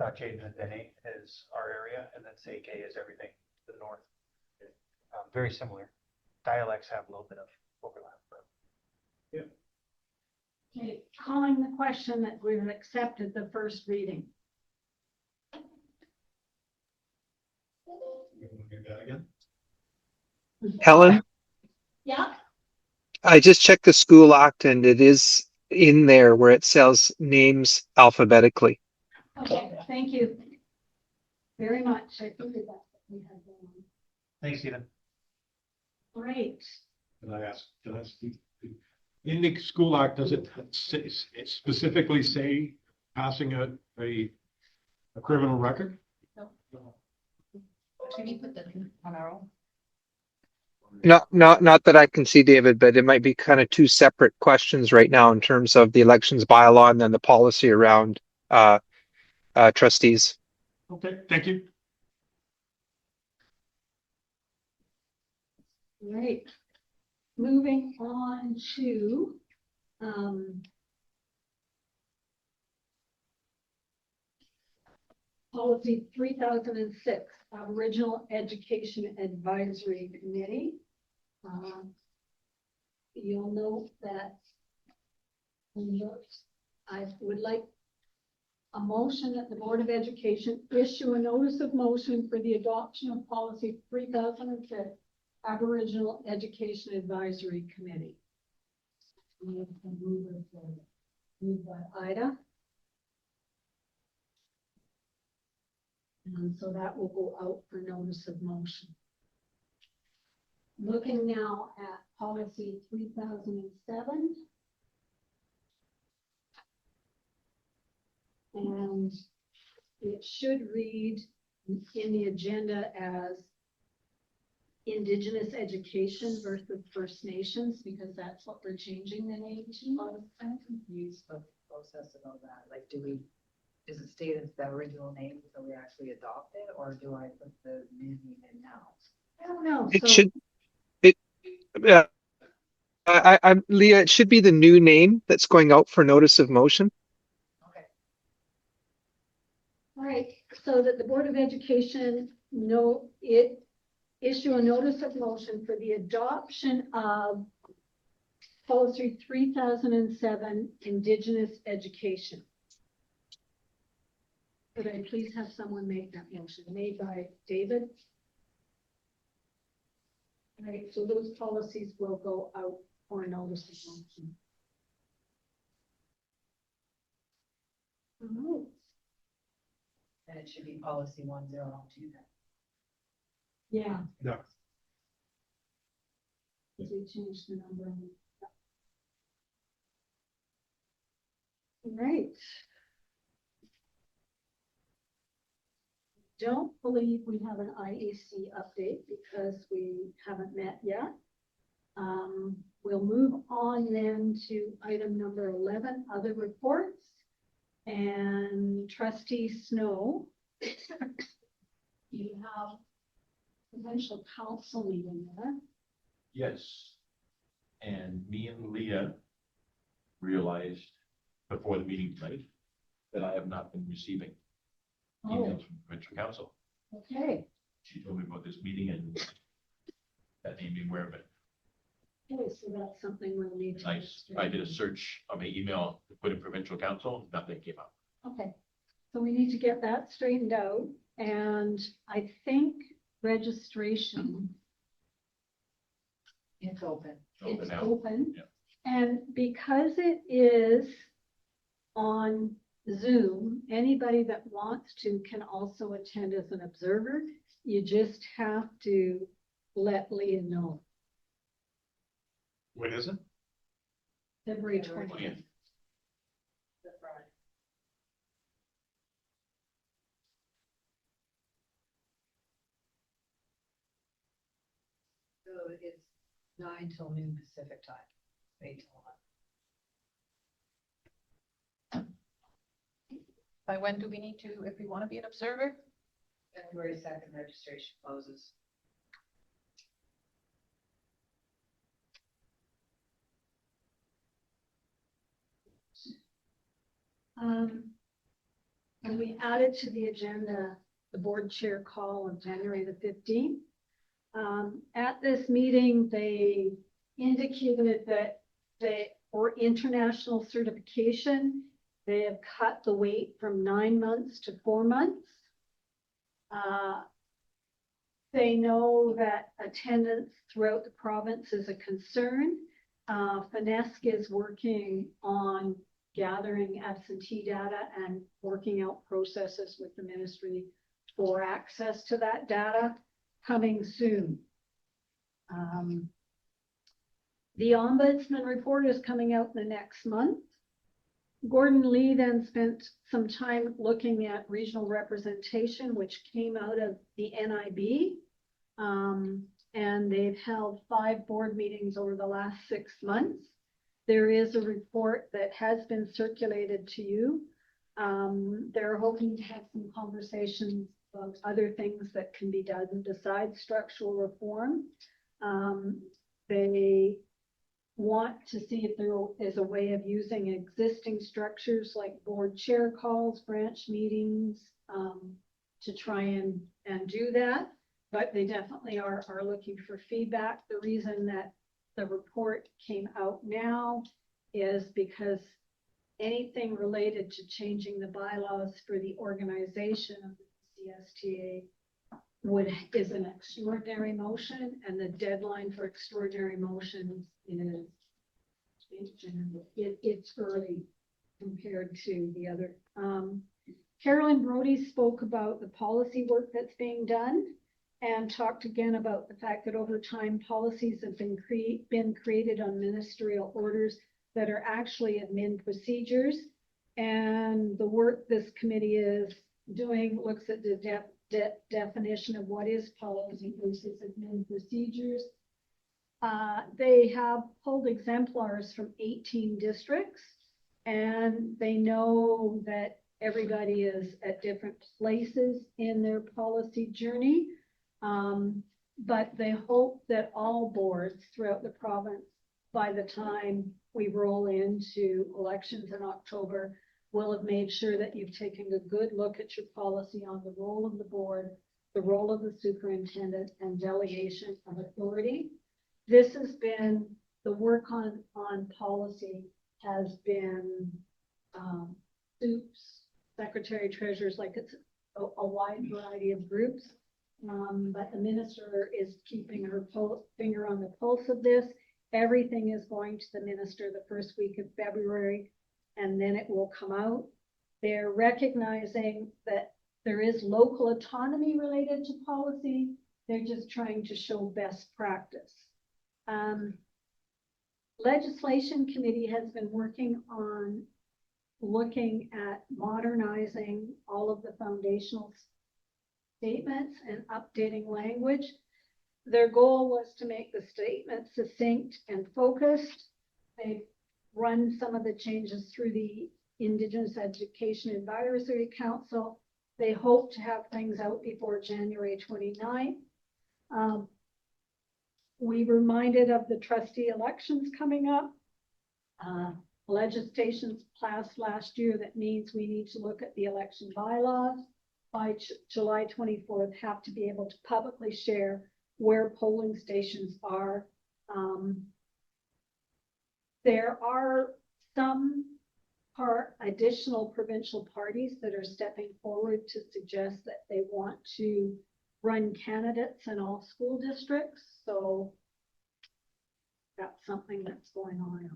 Speaker 7: Caden and Dene is our area, and then CK is everything to the north. Very similar. Dialects have a little bit of overlap, but
Speaker 1: Okay, calling the question that we've accepted the first reading.
Speaker 5: You want to do that again?
Speaker 10: Helen,
Speaker 1: Yeah,
Speaker 10: I just checked the school act and it is in there where it says names alphabetically.
Speaker 1: okay, thank you very much. I figured that we had that on.
Speaker 7: thanks, Stephen.
Speaker 1: Great.
Speaker 5: Can I ask, in the school act, does it specifically say passing a criminal record?
Speaker 8: Can you put that on our own?
Speaker 10: Not that I can see, David, but it might be kind of two separate questions right now in terms of the elections bylaw and then the policy around trustees.
Speaker 5: Okay, thank you.
Speaker 1: Great. Moving on to, policy 3006, Aboriginal Education Advisory Committee. You'll note that I would like a motion that the Board of Education issue a notice of motion for the adoption of policy 3006, Aboriginal Education Advisory Committee. Moved by Ida. And so that will go out for notice of motion. Looking now at policy 3007. And it should read in the agenda as Indigenous education versus First Nations, because that's what we're changing the name to.
Speaker 8: I'm confused about the process of all that. Like, does it state as the original name so we actually adopt it, or do I put the new name in now?
Speaker 1: I don't know.
Speaker 10: It
Speaker 1: So-
Speaker 10: should, Leah, it should be the new name that's going out for notice of motion.
Speaker 8: Okay.
Speaker 1: All right, so that the Board of Education issue a notice of motion for the adoption of policy 3007, Indigenous education. Could I please have someone make that motion? Made by David. All right, so those policies will go out for a notice of motion. All right.
Speaker 8: And it should be policy 1012 then.
Speaker 1: Yeah.
Speaker 5: Yeah.
Speaker 1: Did we change the number? All right. don't believe we have an IEC update because we haven't met yet. We'll move on then to item number 11, other reports. And Trustee Snow, you have potential council meeting there.
Speaker 6: Yes. And me and Leah realized before the meeting tonight that I have not been receiving emails from provincial council.
Speaker 1: Okay,
Speaker 6: She told me about this meeting and that made me aware of it.
Speaker 1: okay, so that's something we'll need to.
Speaker 6: I did a search on my email to put in provincial council, nothing came up.
Speaker 1: Okay, so we need to get that straightened out, and I think registration
Speaker 8: It's open.
Speaker 6: Open
Speaker 1: is
Speaker 6: now.
Speaker 1: open.
Speaker 6: Yeah.
Speaker 1: And because it is on Zoom, anybody that wants to can also attend as an observer. You just have to let Leah know.
Speaker 5: What is it?
Speaker 1: February
Speaker 8: February
Speaker 1: 20th.
Speaker 8: The Friday. So it's 9 till noon Pacific time, 8 till 1.
Speaker 4: By when do we need to, if we want to be an observer?
Speaker 8: February 2nd registration closes.
Speaker 1: And we added to the agenda the board chair call on January the 15th. At this meeting, they indicated that for international certification, they have cut the wait from 9 months to 4 months. They know that attendance throughout the province is a concern. FINESC is working on gathering absentee data and working out processes with the ministry for access to that data coming soon. The ombudsman report is coming out in the next month. Gordon Lee then spent some time looking at regional representation, which came out of the NIB. And they've held 5 board meetings over the last 6 months. There is a report that has been circulated to you. They're hoping to have some conversations about other things that can be done besides structural reform. They want to see if there is a way of using existing structures like board chair calls, branch meetings, to try and do that. But they definitely are looking for feedback. The reason that the report came out now is because anything related to changing the bylaws for the organization of the CSTA is an extraordinary motion, and the deadline for extraordinary motions is it's early compared to the other. Carolyn Brody spoke about the policy work that's being done and talked again about the fact that over time policies have been created on ministerial orders that are actually admin procedures. And the work this committee is doing looks at the definition of what is policy versus admin procedures. They have pulled exemplars from 18 districts, and they know that everybody is at different places in their policy journey. But they hope that all boards throughout the province, by the time we roll into elections in October, will have made sure that you've taken a good look at your policy on the role of the board, the role of the superintendent, and delegation of authority. This has been, the work on policy has been soups, secretary treasurers, like it's a wide variety of groups. But the minister is keeping her finger on the pulse of this. Everything is going to the minister the first week of February, and then it will come out. They're recognizing that there is local autonomy related to policy. They're just trying to show best practice. Legislation committee has been working on looking at modernizing all of the foundational statements and updating language. Their goal was to make the statement succinct and focused. They've run some of the changes through the Indigenous Education Advisory Council. They hope to have things out before January 29th. We reminded of the trustee elections coming up. Legislation's passed last year that means we need to look at the election bylaws. By July 24th, have to be able to publicly share where polling stations are. There are some additional provincial parties that are stepping forward to suggest that they want to run candidates in all school districts. So that's something that's going on.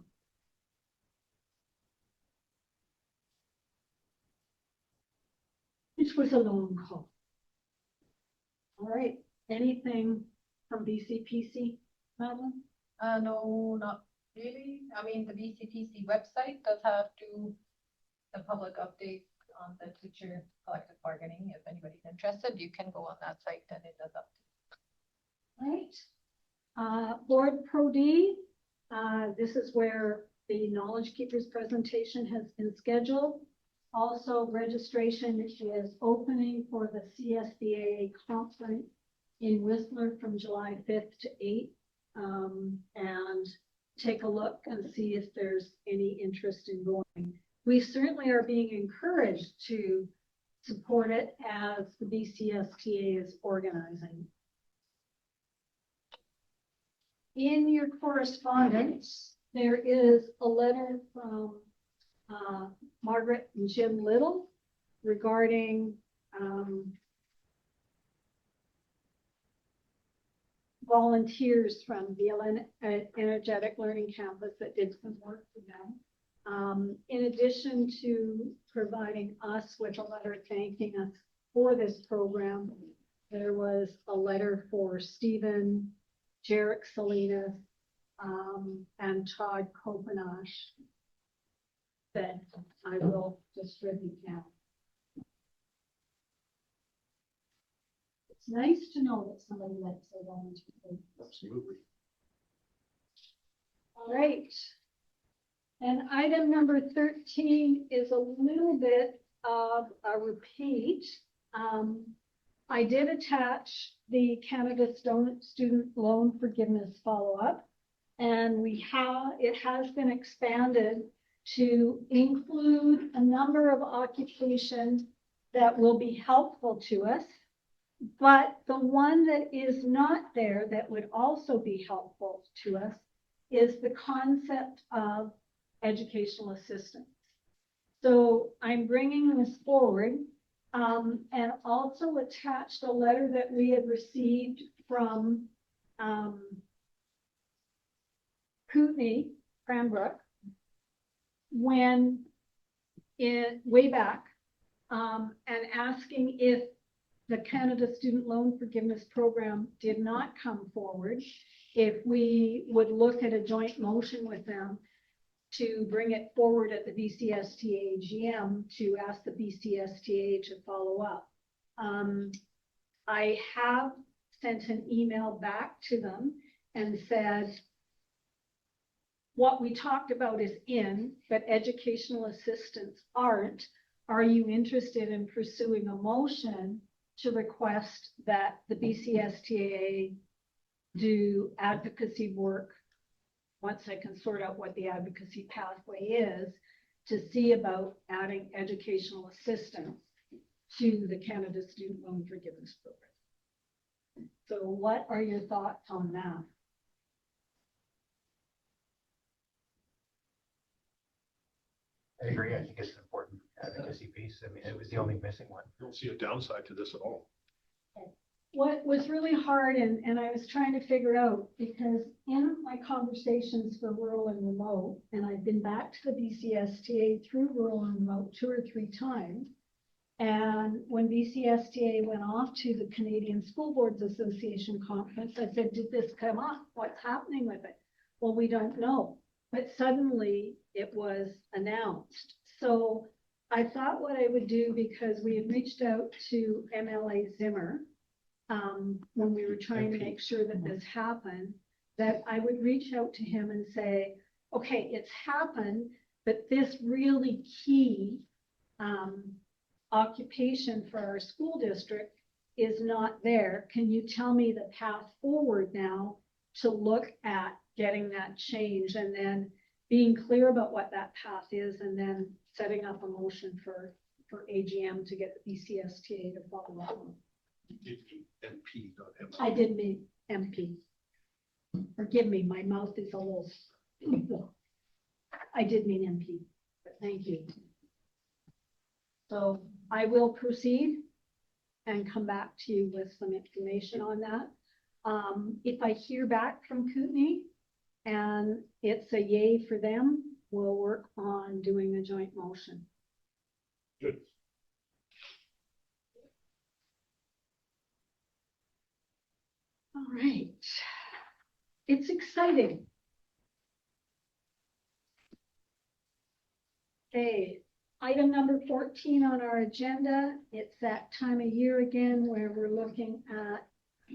Speaker 1: Which was a long call. All right, anything from BCPC, Madeline?
Speaker 4: No, not really. I mean, the BCPC website does have the public update on the teacher collective bargaining. If anybody's interested, you can go on that site and it does update.
Speaker 1: Right. Board Pro D, this is where the Knowledge Keepers presentation has been scheduled. Also, registration is opening for the CSBAA conference in Whistler from July 5th to 8th. And take a look and see if there's any interest in going. We certainly are being encouraged to support it as the BCSTA is organizing. In your correspondence, there is a letter from Margaret and Jim Little regarding volunteers from the Energetic Learning Campus that did some work for them. In addition to providing us with a letter thanking us for this program, there was a letter for Stephen, Jarek Salinas, and Todd Kopanash that I will distribute now. It's nice to know that somebody likes their volunteer.
Speaker 6: Absolutely.
Speaker 1: All right. And item number 13 is a little bit of a repeat. I did attach the Canada Student Loan Forgiveness follow-up, and it has been expanded to include a number of occupations that will be helpful to us. But the one that is not there that would also be helpful to us is the concept of educational assistance. So I'm bringing this forward and also attached a letter that we had received from Kootenai, Cranbrook, way back, and asking if the Canada Student Loan Forgiveness Program did not come forward, if we would look at a joint motion with them to bring it forward at the BCSTA AGM to ask the BCSTA to follow up. I have sent an email back to them and said, what we talked about is in, but educational assistants aren't. Are you interested in pursuing a motion to request that the BCSTA do advocacy work once I can sort out what the advocacy pathway is, to see about adding educational assistance to the Canada Student Loan Forgiveness Program. So what are your thoughts on that?
Speaker 7: I agree. I think it's an important advocacy piece. I mean, it was the only missing one.
Speaker 5: I don't see a downside to this at all.
Speaker 1: What was really hard, and I was trying to figure out, because in my conversations for rural and remote, and I've been back to the BCSTA through rural and remote 2 or 3 times, and when BCSTA went off to the Canadian School Boards Association conference, I said, did this come up? What's happening with it? Well, we don't know. But suddenly it was announced. So I thought what I would do, because we had reached out to MLA Zimmer, when we were trying to
Speaker 5: MP.
Speaker 1: make sure that this happened, that I would reach out to him and say, okay, it's happened, but this really key occupation for our school district is not there. Can you tell me the path forward now to look at getting that change, and then being clear about what that path is, and then setting up a motion for AGM to get the BCSTA to follow up on.
Speaker 5: MP, not M.
Speaker 1: I did mean MP. Forgive me, my mouth is a little. I did mean MP, but thank you. So I will proceed and come back to you with some information on that. If I hear back from Kootenai and it's a yay for them, we'll work on doing a joint motion.
Speaker 5: Good.
Speaker 1: All right. It's exciting. Okay, item number 14 on our agenda. It's that time of year again where we're looking at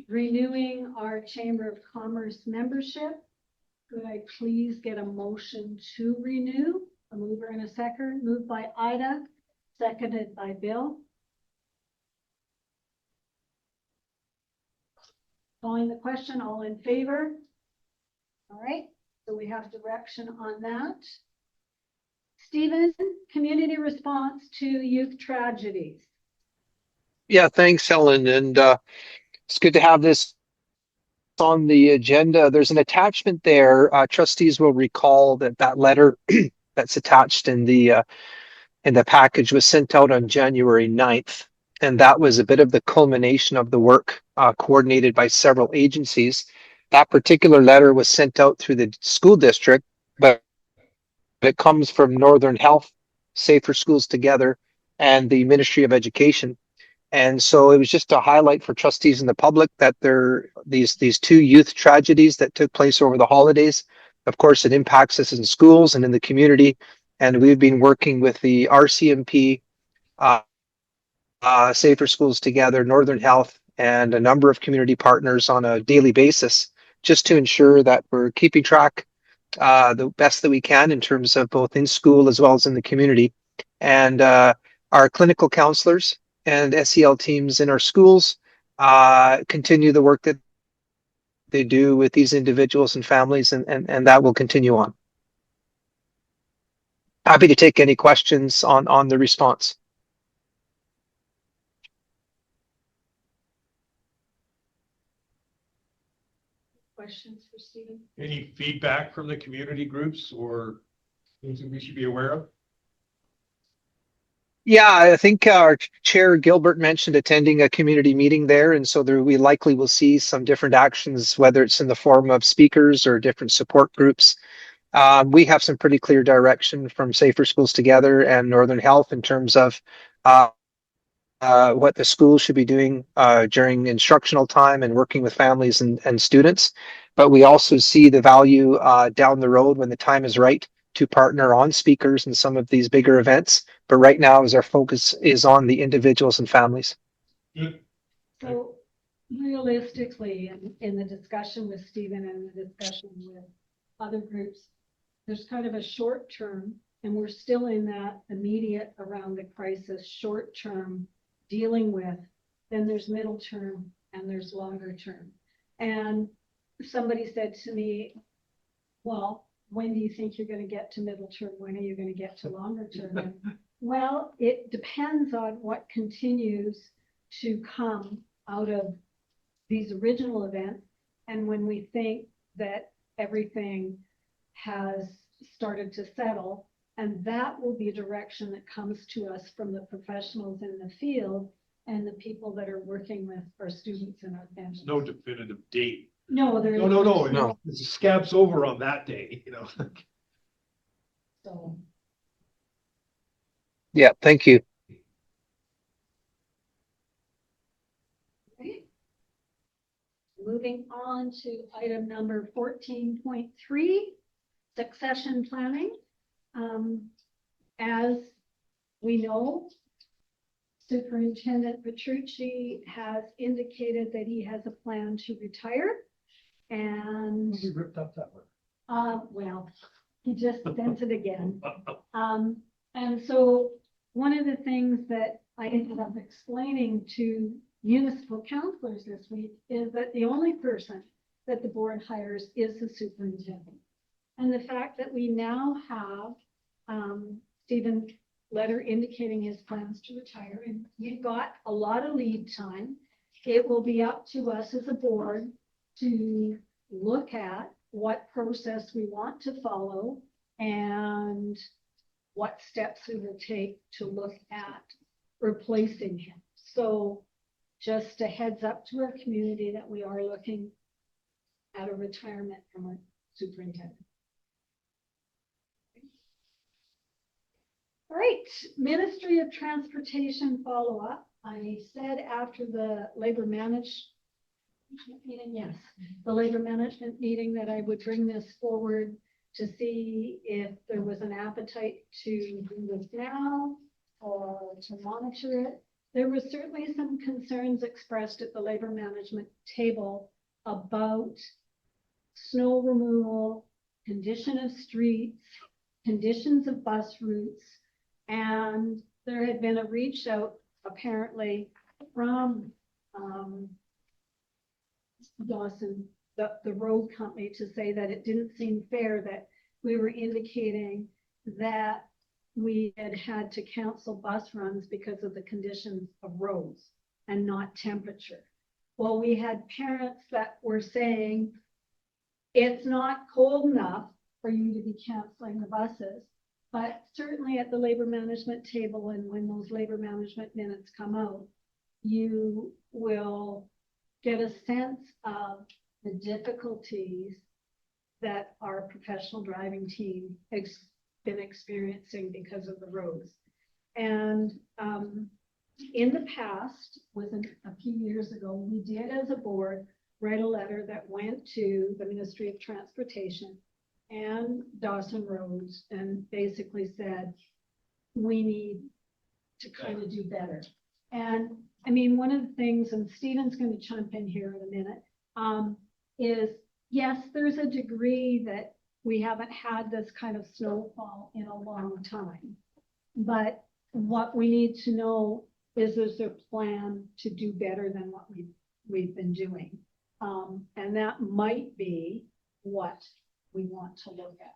Speaker 1: renewing our Chamber of Commerce membership. Could I please get a motion to renew? A mover and a second. Moved by Ida, seconded by Bill. Calling the question, all in favor? All right, so we have direction on that. Stephen, community response to youth tragedies.
Speaker 10: Yeah, thanks, Helen. And it's good to have this on the agenda. There's an attachment there. Trustees will recall that that letter that's attached in the package was sent out on January 9th. And that was a bit of the culmination of the work coordinated by several agencies. That particular letter was sent out through the school district, but it comes from Northern Health, Safer Schools Together, and the Ministry of Education. And so it was just a highlight for trustees and the public that there these two youth tragedies that took place over the holidays. Of course, it impacts us in schools and in the community. And we've been working with the RCMP, Safer Schools Together, Northern Health, and a number of community partners on a daily basis, just to ensure that we're keeping track the best that we can in terms of both in school as well as in the community. And our clinical counselors and SEL teams in our schools continue the work that they do with these individuals and families, and that will continue on. Happy to take any questions on the response.
Speaker 1: Questions for Stephen?
Speaker 5: Any feedback from the community groups or things that we should be aware of?
Speaker 10: Yeah, I think our chair Gilbert mentioned attending a community meeting there, and so we likely will see some different actions, whether it's in the form of speakers or different support groups. We have some pretty clear direction from Safer Schools Together and Northern Health in terms of what the schools should be doing during instructional time and working with families and students. But we also see the value down the road when the time is right to partner on speakers in some of these bigger events. But right now, our focus is on the individuals and families.
Speaker 5: Good.
Speaker 1: So realistically, in the discussion with Stephen and the discussion with other groups, there's kind of a short term, and we're still in that immediate around the crisis short term dealing with, then there's middle term and there's longer term. And somebody said to me, well, when do you think you're going to get to middle term? When are you going to get to longer term? And, well, it depends on what continues to come out of these original events. And when we think that everything has started to settle, and that will be a direction that comes to us from the professionals in the field and the people that are working with our students and our families.
Speaker 5: There's no definitive date.
Speaker 1: No, there
Speaker 5: No.
Speaker 10: No.
Speaker 5: The scab's over on that day, you know.
Speaker 1: So,
Speaker 10: Yeah, thank you.
Speaker 1: okay. Moving on to item number 14.3, succession planning. As we know Superintendent Petrucci has indicated that he has a plan to retire. And,
Speaker 5: We ripped up that one.
Speaker 1: well, he just sent it again. And so one of the things that I ended up explaining to municipal councilors this week is that the only person that the board hires is the superintendent. And the fact that we now have Stephen letter indicating his plans to retire, and we've got a lot of lead time. It will be up to us as a board to look at what process we want to follow and what steps we will take to look at replacing him. So just a heads up to our community that we are looking at a retirement from our superintendent. All right, Ministry of Transportation follow-up. I said after the labor management meeting, yes, the labor management meeting, that I would bring this forward to see if there was an appetite to do this now or to monitor it. There was certainly some concerns expressed at the labor management table about snow removal, condition of streets, conditions of bus routes, and there had been a reach out apparently from Dawson, the road company, to say that it didn't seem fair that we were indicating that we had to cancel bus runs because of the conditions of roads and not temperature. Well, we had parents that were saying it's not cold enough for you to be canceling the buses. But certainly at the labor management table, and when those labor management minutes come out, you will get a sense of the difficulties that our professional driving team has been experiencing because of the roads. And in the past, a few years ago, we did as a board write a letter that went to the Ministry of Transportation and Dawson Roads and basically said, we need to kind of do better. And I mean, one of the things, and Stephen's going to jump in here in a minute, is yes, there's a degree that we haven't had this kind of snowfall in a long time. But what we need to know is there a plan to do better than what we've been doing? And that might be what we want to look at.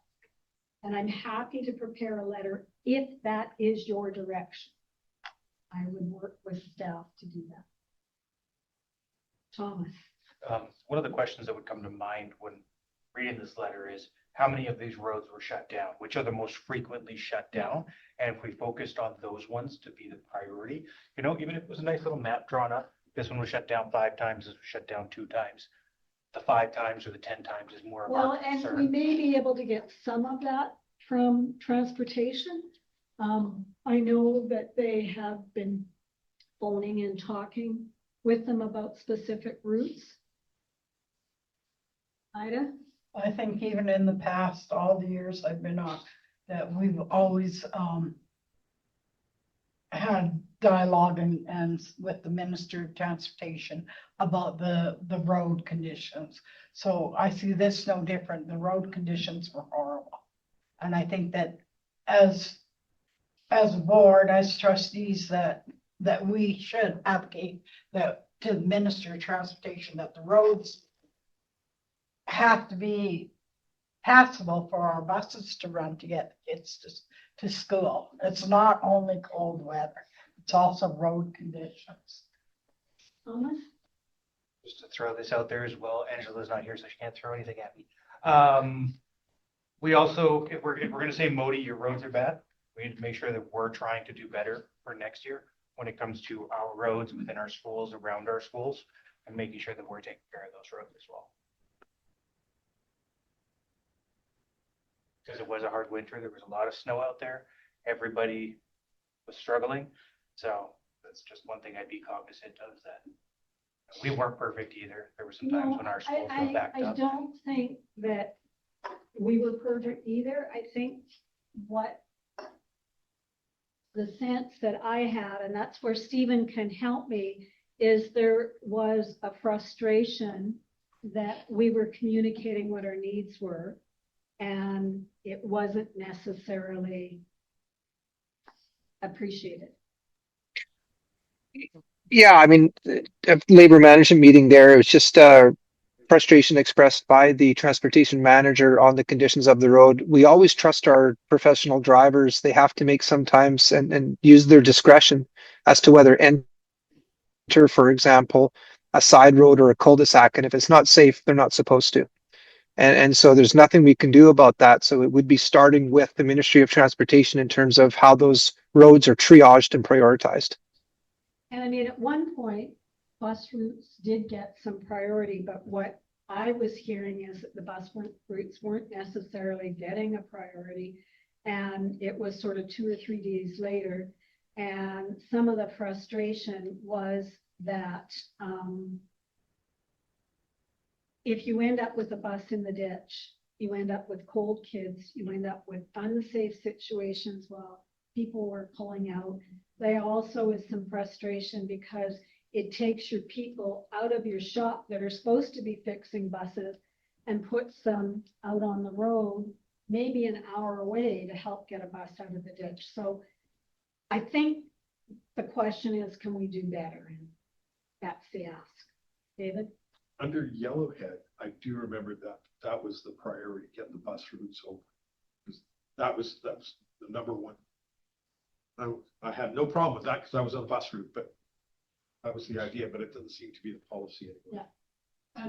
Speaker 1: And I'm happy to prepare a letter if that is your direction. I would work with staff to do that. Thomas.
Speaker 7: One of the questions that would come to mind when reading this letter is how many of these roads were shut down, which are the most frequently shut down. And if we focused on those ones to be the priority, you know, even if it was a nice little map drawn up, this one was shut down 5 times, this was shut down 2 times. The 5 times or the 10 times is more of our
Speaker 1: Well, and we
Speaker 7: concern.
Speaker 1: may be able to get some of that from transportation. I know that they have been phoning and talking with them about specific routes. Ida?
Speaker 2: I think even in the past, all the years I've been on, that we've always had dialogue and with the Minister of Transportation about the road conditions. So I see this no different. The road conditions were horrible. And I think that as a board, as trustees, that we should advocate that to the Minister of Transportation, that the roads have to be passable for our buses to run to get kids to school. It's not only cold weather, it's also road conditions.
Speaker 1: Thomas?
Speaker 7: Just to throw this out there as well, Angela's not here, so she can't throw anything at me. We also, if we're going to say, Modi, your roads are bad, we need to make sure that we're trying to do better for next year when it comes to our roads within our schools, around our schools, and making sure that we're taking care of those roads as well. Because it was a hard winter, there was a lot of snow out there, everybody was struggling, so that's just one thing I'd be cognizant of, that we weren't perfect either. There were some times when our schools got backed up.
Speaker 1: I don't think that we were perfect either. I think what the sense that I had, and that's where Stephen can help me, is there was a frustration that we were communicating what our needs were, and it wasn't necessarily appreciated.
Speaker 10: Yeah, I mean, a labor management meeting there, it was just frustration expressed by the transportation manager on the conditions of the road. We always trust our professional drivers. They have to make sometimes and use their discretion as to whether enter, for example, a side road or a cul-de-sac. And if it's not safe, they're not supposed to. And so there's nothing we can do about that. So it would be starting with the Ministry of Transportation in terms of how those roads are triaged and prioritized.
Speaker 1: And I mean, at one point, bus routes did get some priority, but what I was hearing is that the bus routes weren't necessarily getting a priority. And it was sort of 2 or 3 days later. And some of the frustration was that if you end up with a bus in the ditch, you end up with cold kids, you end up with unsafe situations while people were pulling out. There also is some frustration because it takes your people out of your shop that are supposed to be fixing buses and puts them out on the road, maybe an hour away to help get a bus out of the ditch. So I think the question is, can we do better? And that's the ask. David?
Speaker 5: Under Yellowhead, I do remember that was the priority, get the bus routes open. That was the number one. I had no problem with that because I was on the bus route, but that was the idea, but it doesn't seem to be the policy anymore.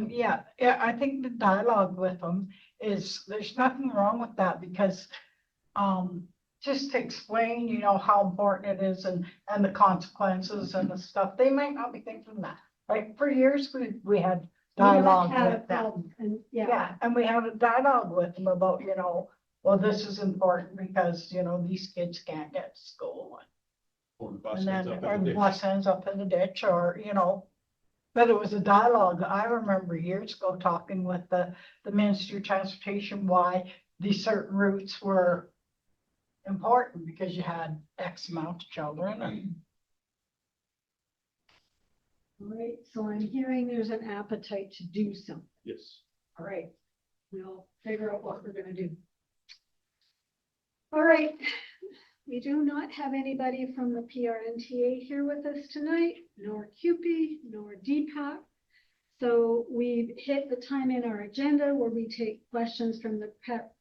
Speaker 2: Yeah, I think the dialogue with them is, there's nothing wrong with that because just to explain, you know, how important it is and the consequences and the stuff, they might not be thinking that. Like for years, we had dialogue with them.
Speaker 1: And
Speaker 2: Yeah, and we had a dialogue with them about, you know, well, this is important because, you know, these kids can't get to school.
Speaker 5: Or the bus
Speaker 2: And
Speaker 5: ends
Speaker 2: then,
Speaker 5: up
Speaker 2: or
Speaker 5: in
Speaker 2: the
Speaker 5: the
Speaker 2: bus ends up in the ditch or, you know, but it was a dialogue. I remember years ago talking with the Ministry of Transportation why these certain routes were important because you had X amount of children. And
Speaker 1: all right, so I'm hearing there's an appetite to do something.
Speaker 5: Yes.
Speaker 1: All right, we'll figure out what we're gonna do. All right, we do not have anybody from the PRNTA here with us tonight, nor CUPE, nor DPAC. So we've hit the time in our agenda where we take questions from the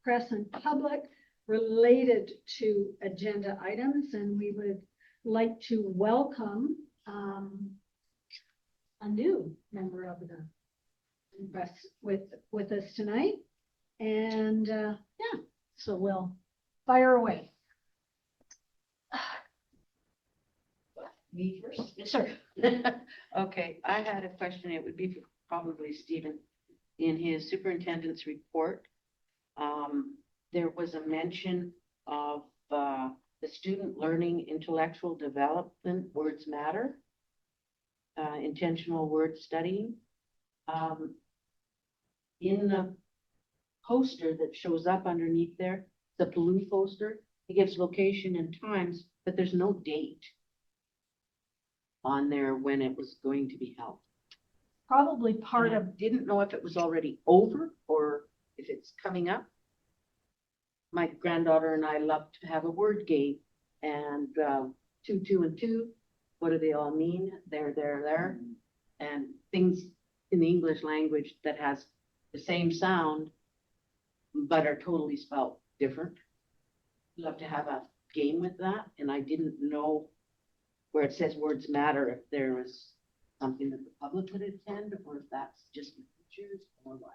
Speaker 1: press and public related to agenda items, and we would like to welcome a new member of the press with us tonight. And yeah, so we'll fire away.
Speaker 11: Me first? Sure. Okay, I had a question. It would be for probably Stephen. In his superintendent's report, there was a mention of the student learning intellectual development, words matter, intentional word studying. In the poster that shows up underneath there, the blue poster, it gives location and times, but there's no date on there when it was going to be held.
Speaker 1: Probably part
Speaker 11: And I
Speaker 1: of,
Speaker 11: didn't know if it was already over or if it's coming up. My granddaughter and I love to have a word game, and 2, 2, and 2. What do they all mean? There, and things in the English language that has the same sound but are totally spelled different. Love to have a game with that, and I didn't know where it says words matter if there was something that the public could attend, or if that's just the teachers or what.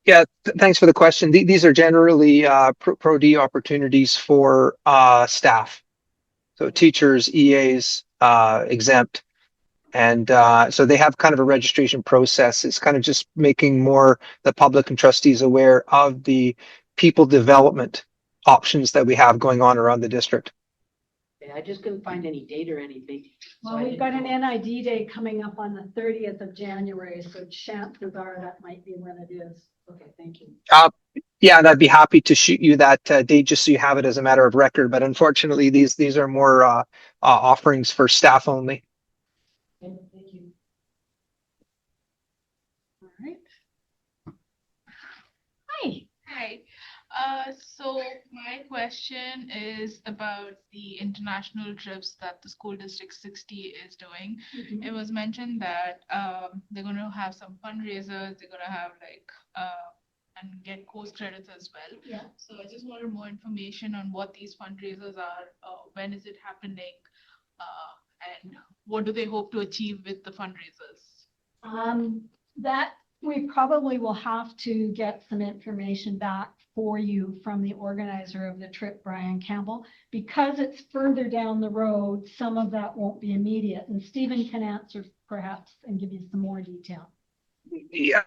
Speaker 10: Yeah, thanks for the question. These are generally Pro-D opportunities for staff. So teachers, EAs, exempt. And so they have kind of a registration process. It's kind of just making more the public and trustees aware of the people development options that we have going on around the district.
Speaker 11: I just couldn't find any date or anything.
Speaker 1: well, we've got an NID day coming up on the 30th of January, so chances are that might be when it is.
Speaker 8: Okay, thank you.
Speaker 10: Yeah, and I'd be happy to shoot you that date just so you have it as a matter of record. But unfortunately, these are more offerings for staff only.
Speaker 8: Okay, thank you.
Speaker 1: All right. Hi.
Speaker 12: Hi. So my question is about the international trips that the school district 60 is doing.
Speaker 1: Mhm.
Speaker 12: It was mentioned that they're going to have some fundraisers. They're going to have and get course credits as well.
Speaker 1: Yeah.
Speaker 12: So I just wanted more information on what these fundraisers are, when is it happening, and what do they hope to achieve with the fundraisers?
Speaker 1: That we probably will have to get some information back for you from the organizer of the trip, Brian Campbell. Because it's further down the road, some of that won't be immediate, and Stephen can answer perhaps and give you some more detail.
Speaker 10: Yeah.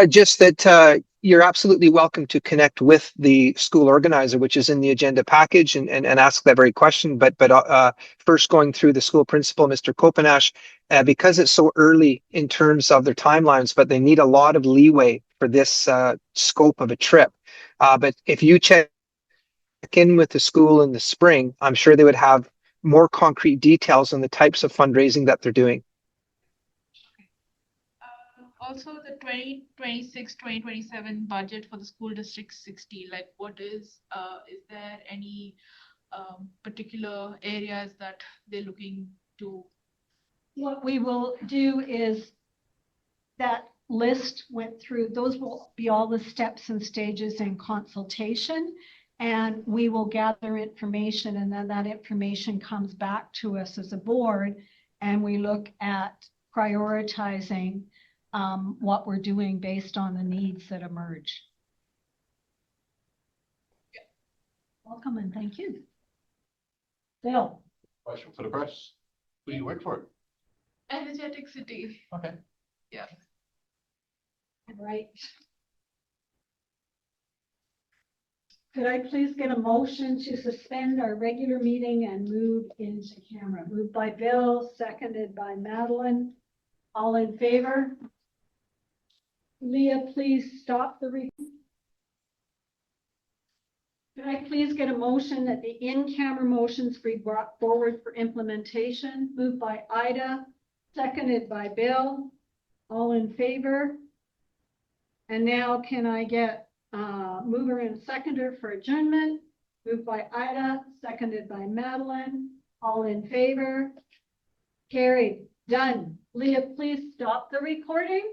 Speaker 10: Just that you're absolutely welcome to connect with the school organizer, which is in the agenda package, and ask that very question. But first, going through the school principal, Mr. Kopanash, because it's so early in terms of their timelines, but they need a lot of leeway for this scope of a trip. But if you check in with the school in the spring, I'm sure they would have more concrete details on the types of fundraising that they're doing.
Speaker 12: Also, the 2026-2027 budget for the school district 60, like what is there any particular areas that they're looking to?
Speaker 1: What we will do is that list went through, those will be all the steps and stages in consultation. And we will gather information, and then that information comes back to us as a board, and we look at prioritizing what we're doing based on the needs that emerge. Welcome and thank you. Bill.
Speaker 6: Question for the press. Who do you work for?
Speaker 12: Energetic City.
Speaker 6: Okay.
Speaker 12: Yeah.
Speaker 1: All right. Could I please get a motion to suspend our regular meeting and move into camera? Moved by Bill, seconded by Madeline. All in favor? Leah, please stop the recording. Could I please get a motion that the in-camera motions be brought forward for implementation? Moved by Ida, seconded by Bill. All in favor? And now can I get mover and seconder for adjournment? Moved by Ida, seconded by Madeline. All in favor? Carried. Done. Leah, please stop the recording.